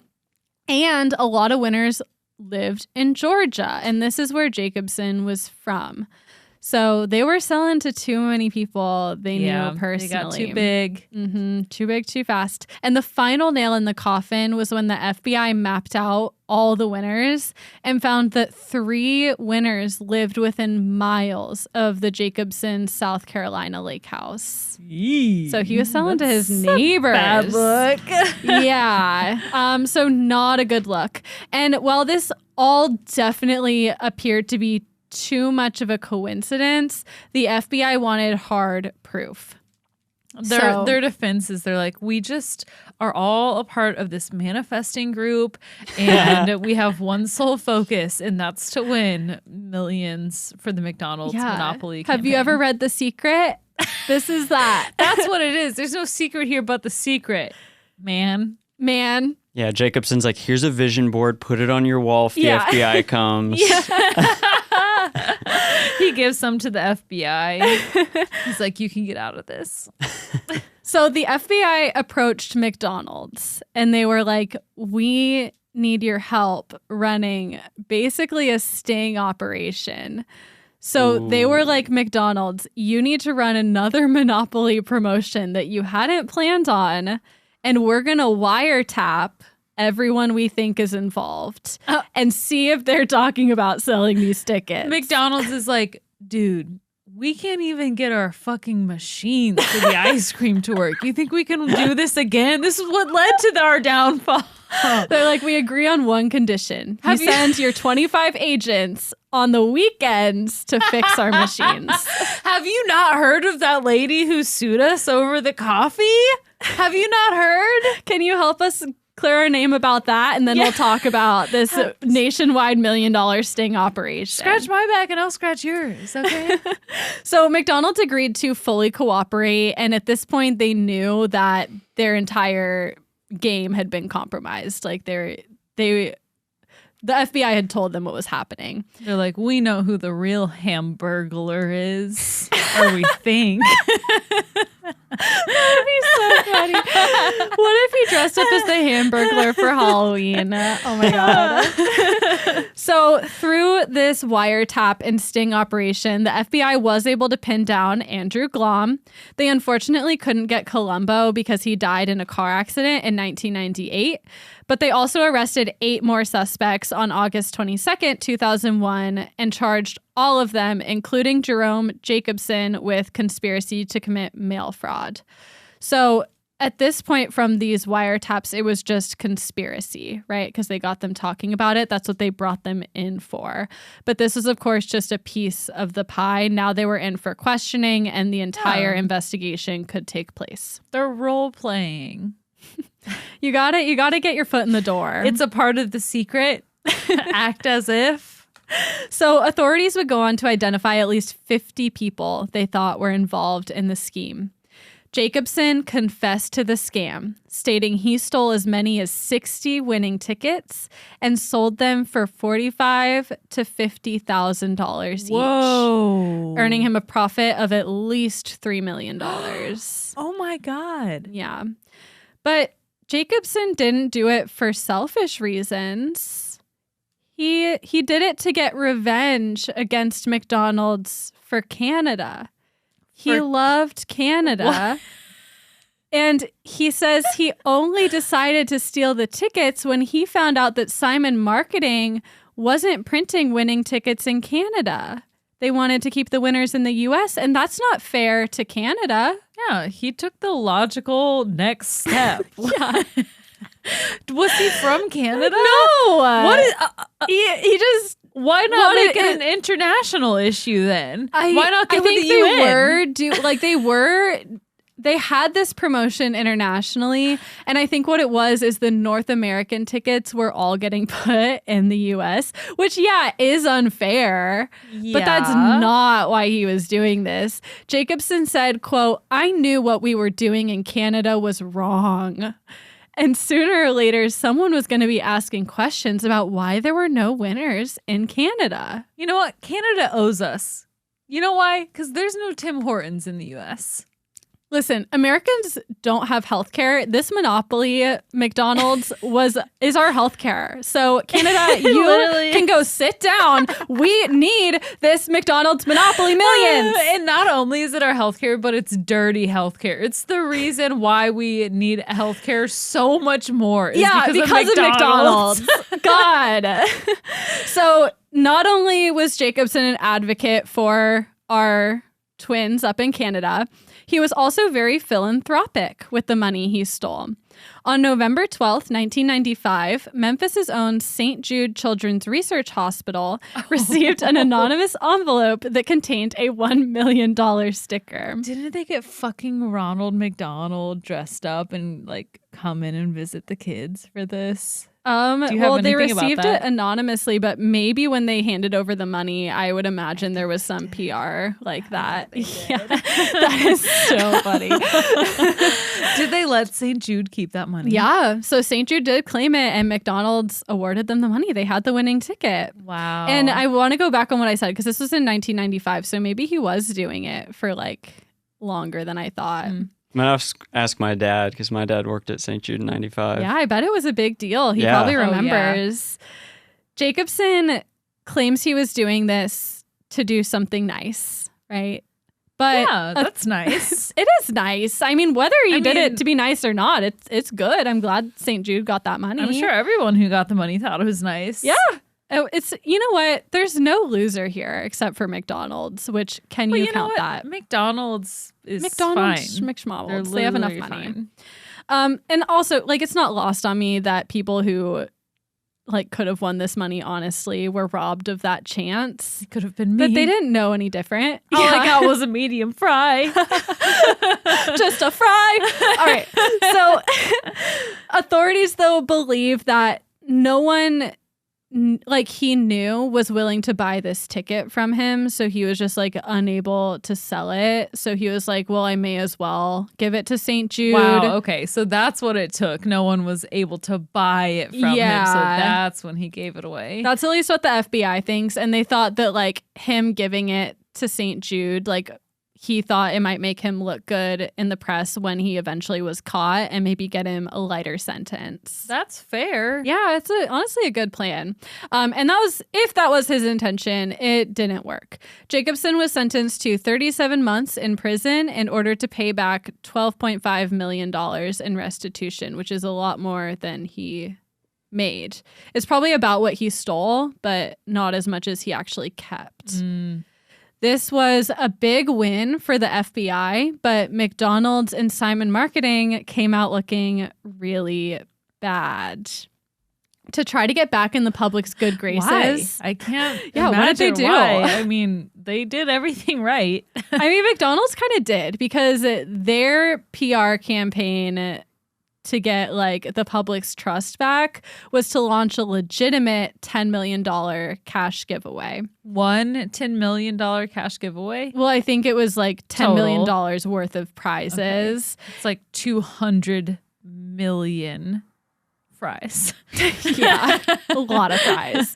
and a lot of winners lived in Georgia, and this is where Jacobson was from. So they were selling to too many people they knew personally. They got too big. Mm-hmm. Too big, too fast. And the final nail in the coffin was when the FBI mapped out all the winners and found that 3 winners lived within miles of the Jacobson, South Carolina lake house. Yee, so he was selling to his neighbors. Bad look. Yeah. So not a good look. And while this all definitely appeared to be too much of a coincidence, the FBI wanted hard proof. Their defense is they're like, we just are all a part of this manifesting group and we have one sole focus, and that's to win millions for the McDonald's Monopoly campaign. Have you ever read The Secret? This is that. That's what it is. There's no secret here but the secret, man. Yeah, Jacobson's like, here's a vision board, put it on your wall if the FBI comes. He gives some to the FBI. He's like, you can get out of this. So the FBI approached McDonald's and they were like, we need your help running basically a sting operation. So they were like, McDonald's, you need to run another Monopoly promotion that you hadn't planned on, and we're going to wiretap everyone we think is involved and see if they're talking about selling these tickets. McDonald's is like, dude, we can't even get our fucking machines for the ice cream to work. You think we can do this again? This is what led to our downfall. They're like, we agree on one condition. You send your 25 agents on the weekends to fix our machines. Have you not heard of that lady who sued us over the coffee? Have you not heard? Can you help us clear our name about that? And then we'll talk about this nationwide $1 million sting operation. Scratch my back and I'll scratch yours, okay? So McDonald's agreed to fully cooperate. And at this point, they knew that their entire game had been compromised. Like the FBI had told them what was happening. They're like, we know who the real hamburglar is, or we think. That'd be so funny. What if he dressed up as the hamburglar for Halloween? Oh my God. So through this wiretap and sting operation, the FBI was able to pin down Andrew Glom. They unfortunately couldn't get Columbo because he died in a car accident in 1998. But they also arrested 8 more suspects on August 22nd, 2001, and charged all of them, including Jerome Jacobson, with conspiracy to commit mail fraud. So at this point from these wiretaps, it was just conspiracy, right? Because they got them talking about it. That's what they brought them in for. But this was, of course, just a piece of the pie. Now they were in for questioning, and the entire investigation could take place. They're role playing. You gotta get your foot in the door. It's a part of the secret. Act as if. So authorities would go on to identify at least 50 people they thought were involved in the scheme. Jacobson confessed to the scam, stating he stole as many as 60 winning tickets and sold them for $45,000 to $50,000 each. Whoa. Earning him a profit of at least $3 million. Oh my God. Yeah. But Jacobson didn't do it for selfish reasons. He did it to get revenge against McDonald's for Canada. He loved Canada. What? And he says he only decided to steal the tickets when he found out that Simon Marketing wasn't printing winning tickets in Canada. They wanted to keep the winners in the US, and that's not fair to Canada. Yeah, he took the logical next step. Yeah. Was he from Canada? No. What is, he just why not wanted make it an international issue then? I, Why not give I think it the UN? They had this promotion internationally, and I think what it was is the North American tickets were all getting put in the US, which is unfair, but that's not why he was doing this. Jacobson said, quote, "I knew what we were doing in Canada was wrong." And sooner or later, someone was going to be asking questions about why there were no winners in Canada. You know what? Canada owes us. You know why? Because there's no Tim Hortons in the US. Listen, Americans don't have health care. This monopoly, McDonald's, is our health care. So Canada, you can go sit down. We need this McDonald's Monopoly millions. And not only is it our healthcare, but it's dirty healthcare. It's the reason why we need healthcare so much more. Because of McDonald's. God. So not only was Jacobson an advocate for our twins up in Canada, he was also very philanthropic with the money he stole. On November 12th, 1995, Memphis's own St. Jude Children's Research Hospital received an anonymous envelope that contained a $1 million sticker. Didn't they get fucking Ronald McDonald dressed up and like come in and visit the kids for this? They received it anonymously, but maybe when they handed over the money, I would imagine there was some PR like that. Yeah, that is so funny. Did they let St. Jude keep that money? Yeah. So St. Jude did claim it, and McDonald's awarded them the money. They had the winning ticket. Wow. And I want to go back on what I said, because this was in 1995. So maybe he was doing it for like longer than I thought. I'm going to ask my dad, because my dad worked at St. Jude in 95. Yeah, I bet it was a big deal. He probably remembers. Jacobson claims he was doing this to do something nice, right? But yeah, that's nice. It is nice. I mean, whether he did it to be nice or not, it's good. I'm glad St. Jude got that money. I'm sure everyone who got the money thought it was nice. Yeah. It's, you know what? There's no loser here except for McDonald's, which can you count that? McDonald's is McDonald's, fine. McSchmalls. They have enough money. Fine. And also, like, it's not lost on me that people who like could have won this money honestly were robbed of that chance. It could have been me. But they didn't know any different. All I got was a medium fry. Just a fry. All right. So authorities, though, believe that no one like he knew was willing to buy this ticket from him, so he was just like unable to sell it. So he was like, well, I may as well give it to St. Jude. Wow, okay, so that's what it took. No one was able to buy it from him, so that's when he gave it away. That's at least what the FBI thinks, and they thought that like him giving it to St. Jude, like he thought it might make him look good in the press when he eventually was caught and maybe get him a lighter sentence. That's fair. Yeah, it's honestly a good plan. And if that was his intention, it didn't work. Jacobson was sentenced to 37 months in prison and ordered to pay back $12.5 million in restitution, which is a lot more than he made. It's probably about what he stole, but not as much as he actually kept. This was a big win for the FBI, but McDonald's and Simon Marketing came out looking really bad. To try to get back in the public's good graces. Why? I can't Yeah, what did they do? Why. I mean, they did everything right. I mean, McDonald's kind of did, because their PR campaign to get like the public's trust back was to launch a legitimate $10 million cash giveaway. One $10 million cash giveaway? Well, I think it was like $10 million worth of prizes. Okay. It's like 200 million fries. Yeah, a lot of fries.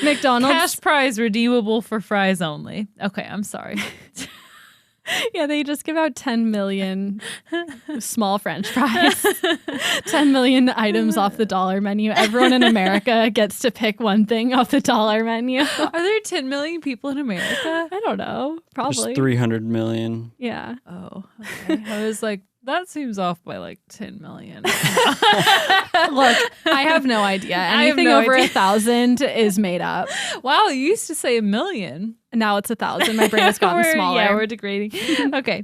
McDonald's cash prize redeemable for fries only. Okay, I'm sorry. Yeah, they just give out 10 million small French fries. 10 million items off the dollar menu. Everyone in America gets to pick one thing off the dollar menu. Are there 10 million people in America? I don't know. Probably. There's 300 million. Yeah. Oh, okay. I was like, that seems off by like 10 million. Look, I have no idea. Anything over 1,000 is made up. Wow, you used to say 1 million. Now it's 1,000. My brain has gotten smaller. Yeah, we're degrading. Okay.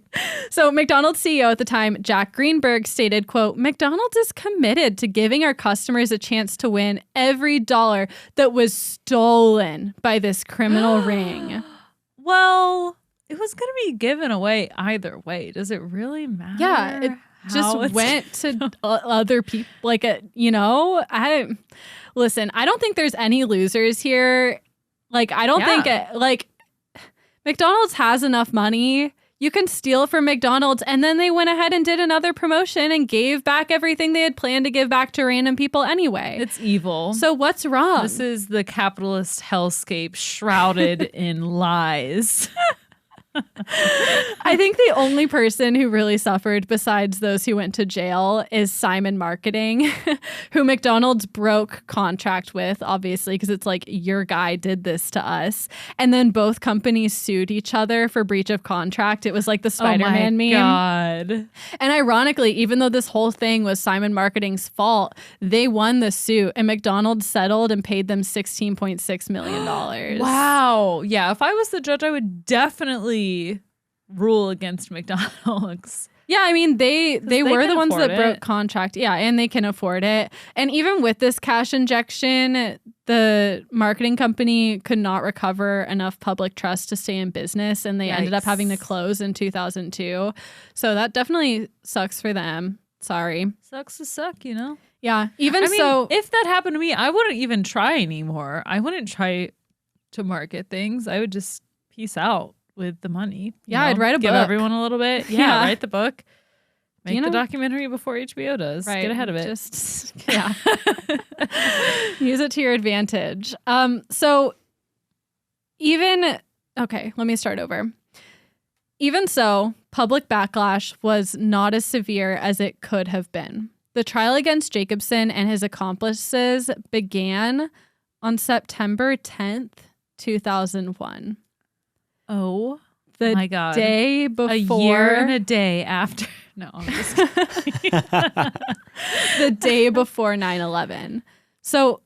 So McDonald's CEO at the time, Jack Greenberg, stated, quote, "McDonald's is committed to giving our customers a chance to win every dollar that was stolen by this criminal ring." Well, it was going to be given away either way. Does it really matter? Yeah, it just went to other people. Like, listen, I don't think there's any losers here. Like, I don't think McDonald's has enough money. You can steal from McDonald's, and then they went ahead and did another promotion and gave back everything they had planned to give back to random people anyway. It's evil. So what's wrong? This is the capitalist hellscape shrouded in lies. I think the only person who really suffered besides those who went to jail is Simon Marketing, who McDonald's broke contract with, obviously, because it's like, your guy did this to us. And then both companies sued each other for breach of contract. It was like the Spider-Man meme. God. And ironically, even though this whole thing was Simon Marketing's fault, they won the suit and McDonald's settled and paid them $16.6 million. Wow. Yeah, if I was the judge, I would definitely rule against McDonald's. Yeah, I mean, they were the ones that broke it. contract. Yeah, and they can afford it. And even with this cash injection, the marketing company could not recover enough public trust to stay in business, and they ended up having to close in 2002. So that definitely sucks for them. Sorry. Sucks to suck, you know? Yeah, if that happened to me, I wouldn't even try anymore. I wouldn't try to market things. I would just peace out with the money. Yeah, I'd write a book. Give everyone a little bit. Yeah, write the book. Make the documentary before HBO does. Right. Get ahead of it. Use it to your advantage. Okay, let me start over. Even so, public backlash was not as severe as it could have been. The trial against Jacobson and his accomplices began on September 10th, 2001. Oh, my God. Day before. A year and a day after. No, I'm just kidding. The day before 9/11. So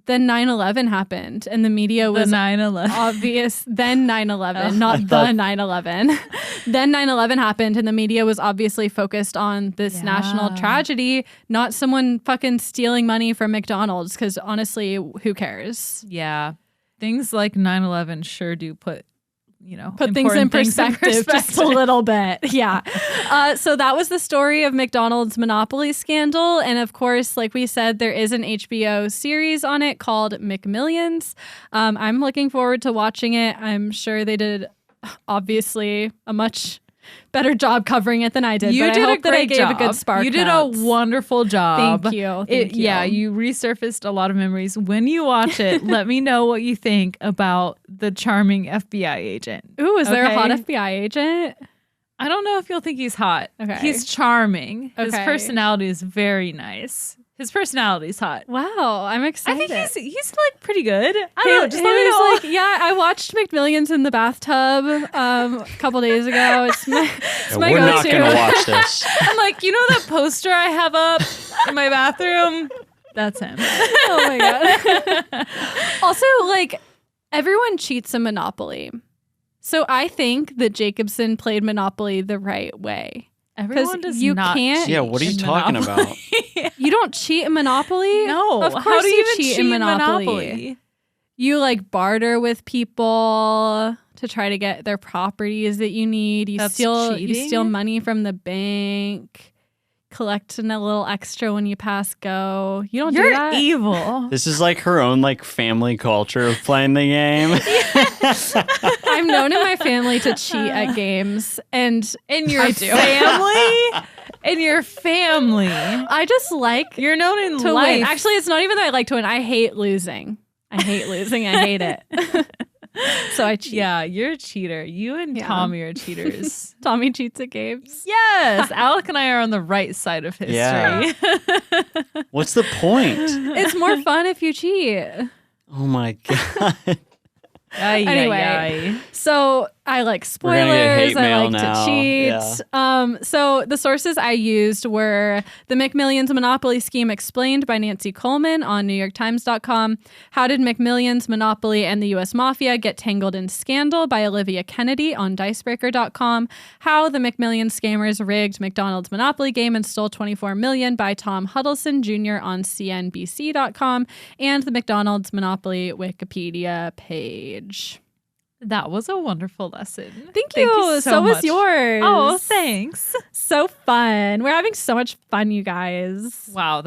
then 9/11 happened and the media was 9/11. obvious. Then 9/11, not the 9/11. Then 9/11 happened and the media was obviously focused on this national tragedy, not someone fucking stealing money from McDonald's, because honestly, who cares? Yeah. Things like 9/11 sure do put things in perspective just a little bit. Yeah. So that was the story of McDonald's Monopoly scandal. And of course, like we said, there is an HBO series on it called McMillions. I'm looking forward to watching it. I'm sure they did, obviously, a much better job covering it than I did. You but did I hope a that I great gave job. a good spark. You did notes. a wonderful job. Thank you. Thank you. Yeah, you resurfaced a lot of memories. When you watch it, let me know what you think about the charming FBI agent. Ooh, is there a hot FBI agent? I don't know if you'll think he's hot. Okay. He's charming. His Okay. personality is very nice. His personality's hot. Wow, I'm excited. I think he's like pretty good. I don't know. Just let me Haley's know. like, yeah, I watched McMillions in the bathtub a couple days ago. It's my We're not go-to. going to watch this. I'm like, you know that poster I have up in my bathroom? That's him. Oh my God. Also, like, everyone cheats in Monopoly. So I think that Jacobson played Monopoly the right way. Everyone does you not can't. Yeah, what are you talking about? You don't cheat in Monopoly? No. Of course How do you even cheat in Monopoly. You like barter with people to try to get their properties that you need. You That's steal cheating? money from the bank. Collecting a little extra when you pass go. You don't do that? You're evil. This is like her own like family culture of playing the game. I'm known in my family to cheat at games, and In your I do. family? In your family. I just like You're known in to life. win. Actually, it's not even that I like to win. I hate losing. I hate losing. I hate it. So I cheat. Yeah, you're a cheater. You and Tommy are cheaters. Tommy cheats at games. Yes, Alec and I are on the right side of history. Yeah. What's the point? It's more fun if you cheat. Oh my God. Anyway, so I like We're gonna get spoilers. hate I mail like now. to cheat. Yeah. So the sources I used were The McMillions Monopoly Scheme Explained by Nancy Coleman on NewYorkTimes.com, How Did McMillions, Monopoly, and the U.S. Mafia Get Tangled in Scandal by Olivia Kennedy on Dicebreaker.com, How the McMillions Scammers Rigged McDonald's Monopoly Game and Stole $24 million by Tom Huddleston Jr. on CNBC.com, and the McDonald's Monopoly Wikipedia page. that was a wonderful lesson. Thank you. So was much. yours. Oh, thanks. So fun. We're having so much fun, you guys. Wow,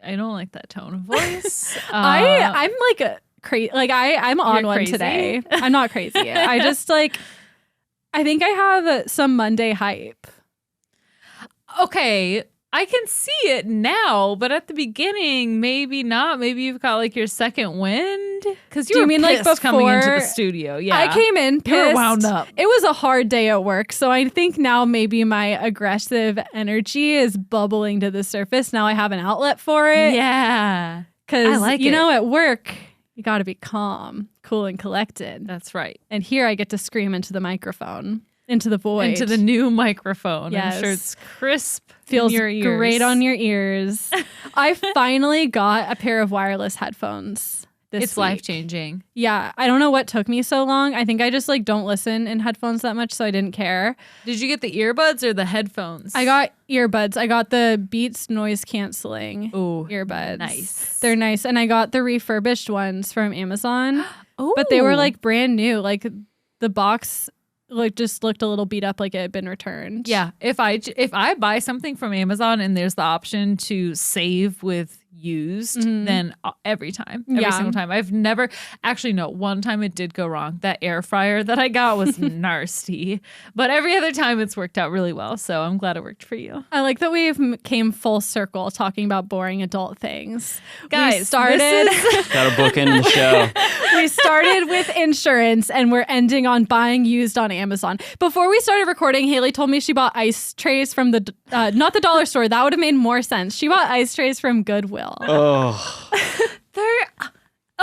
I don't like that tone of voice. I'm like a crazy. Like I'm on You're one crazy? today. I'm not crazy. I just like. I think I have some Monday hype. Okay, I can see it now, but at the beginning, maybe not. Maybe you've got like your second wind because you were mean, like, pissed coming into the before studio. Yeah, I came in pissed. You were wound up. It was a hard day at work, so I think now maybe my aggressive energy is bubbling to the surface. Now I have an outlet for it. Yeah, Because, I like you it. know, at work, you got to be calm, cool, and collected. that's right. And here I get to scream into the microphone, into the void. Into the new microphone. Yes. I'm sure it's crisp. Feels in your ears. great on your ears. I finally got a pair of wireless headphones this It's week. life changing. Yeah. I don't know what took me so long. I think I just like don't listen in headphones that much, so I didn't care. Did you get the earbuds or the headphones? I got earbuds. I got the Beats noise canceling Ooh, earbuds. nice. They're nice. And I got the refurbished ones from Amazon. Oh, But they were like brand new. Like the box like just looked a little beat up, like it had been returned. Yeah, if I buy something from Amazon and there's the option to save with used, then every single time. I've never actually no. One time it did go wrong. That air fryer that I got was nasty, but every other time it's worked out really well. So I'm glad it worked for you, I like that we've came full circle talking about boring adult things. guys. We started. Got a book in the show. We started with insurance and we're ending on buying used on Amazon. Before we started recording, Hayley told me she bought ice trays from the not the dollar store. That would have made more sense. She bought ice trays from Goodwill. Oh, They're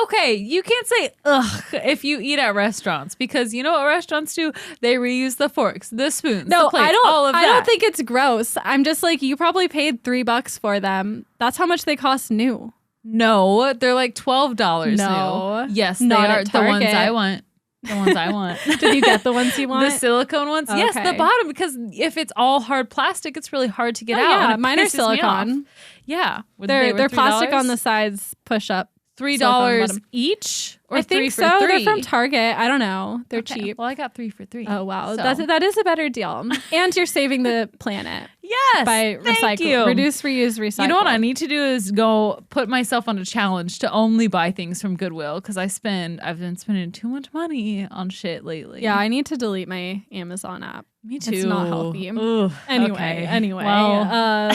okay. You can't say ugh if you eat at restaurants because you know what restaurants do? They reuse the forks, the spoons, No, the plates, I don't. all of that. I don't think it's gross. I'm just like, you probably paid $3 for them. That's how much they cost new. No, they're like $12 No, new. Yes, not they are at the ones Target. I want. The ones I want. Did you get the ones you want? The silicone ones? Yes, the Okay. bottom, because if it's all hard plastic, it's really hard to get Oh, out. yeah, and it mine are pisses me off. silicone. Yeah. Were They're they plastic $3? on the sides, push up. $3 silicone on the bottom. each? Or I three think for so. $3? They're from Target. I don't know. They're Okay, cheap. Well, I got 3 for $3. Oh wow, So- that is a better deal. And you're saving the planet Yes. by thank recycle, you. reduce, reuse, recycle. You know what I need to do is go put myself on a challenge to only buy things from Goodwill because I've been spending too much money on shit lately. Yeah, I need to delete my Amazon app. me too. It's not healthy. Ugh, Anyway, okay. well, all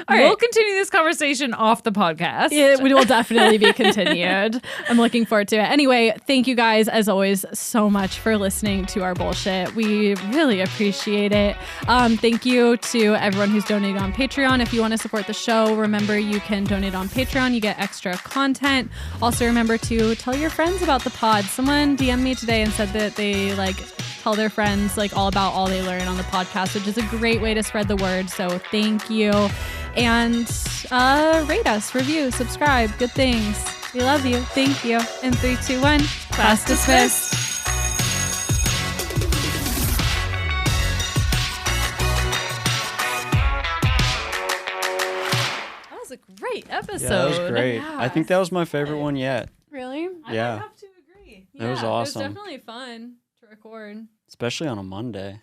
We'll right. continue this conversation off the podcast. It will definitely be continued. I'm looking forward to it. Anyway, thank you guys, as always, so much for listening to our bullshit. We really appreciate it. Thank you to everyone who's donated on Patreon. If you want to support the show, remember you can donate on Patreon. You get extra content. Also, remember to tell your friends about the pod. Someone DM'd me today and said that they tell their friends all about all they learn on the podcast, which is a great way to spread the word. So thank you. And rate us, review, subscribe, good things. We love you. Thank you. In 3, 2, 1, class dismissed. That was a great episode. yeah, that was great. Yeah. I think that was my favorite one yet. Really? Yeah. have to agree. That was awesome. It was definitely fun to record. Especially on a Monday.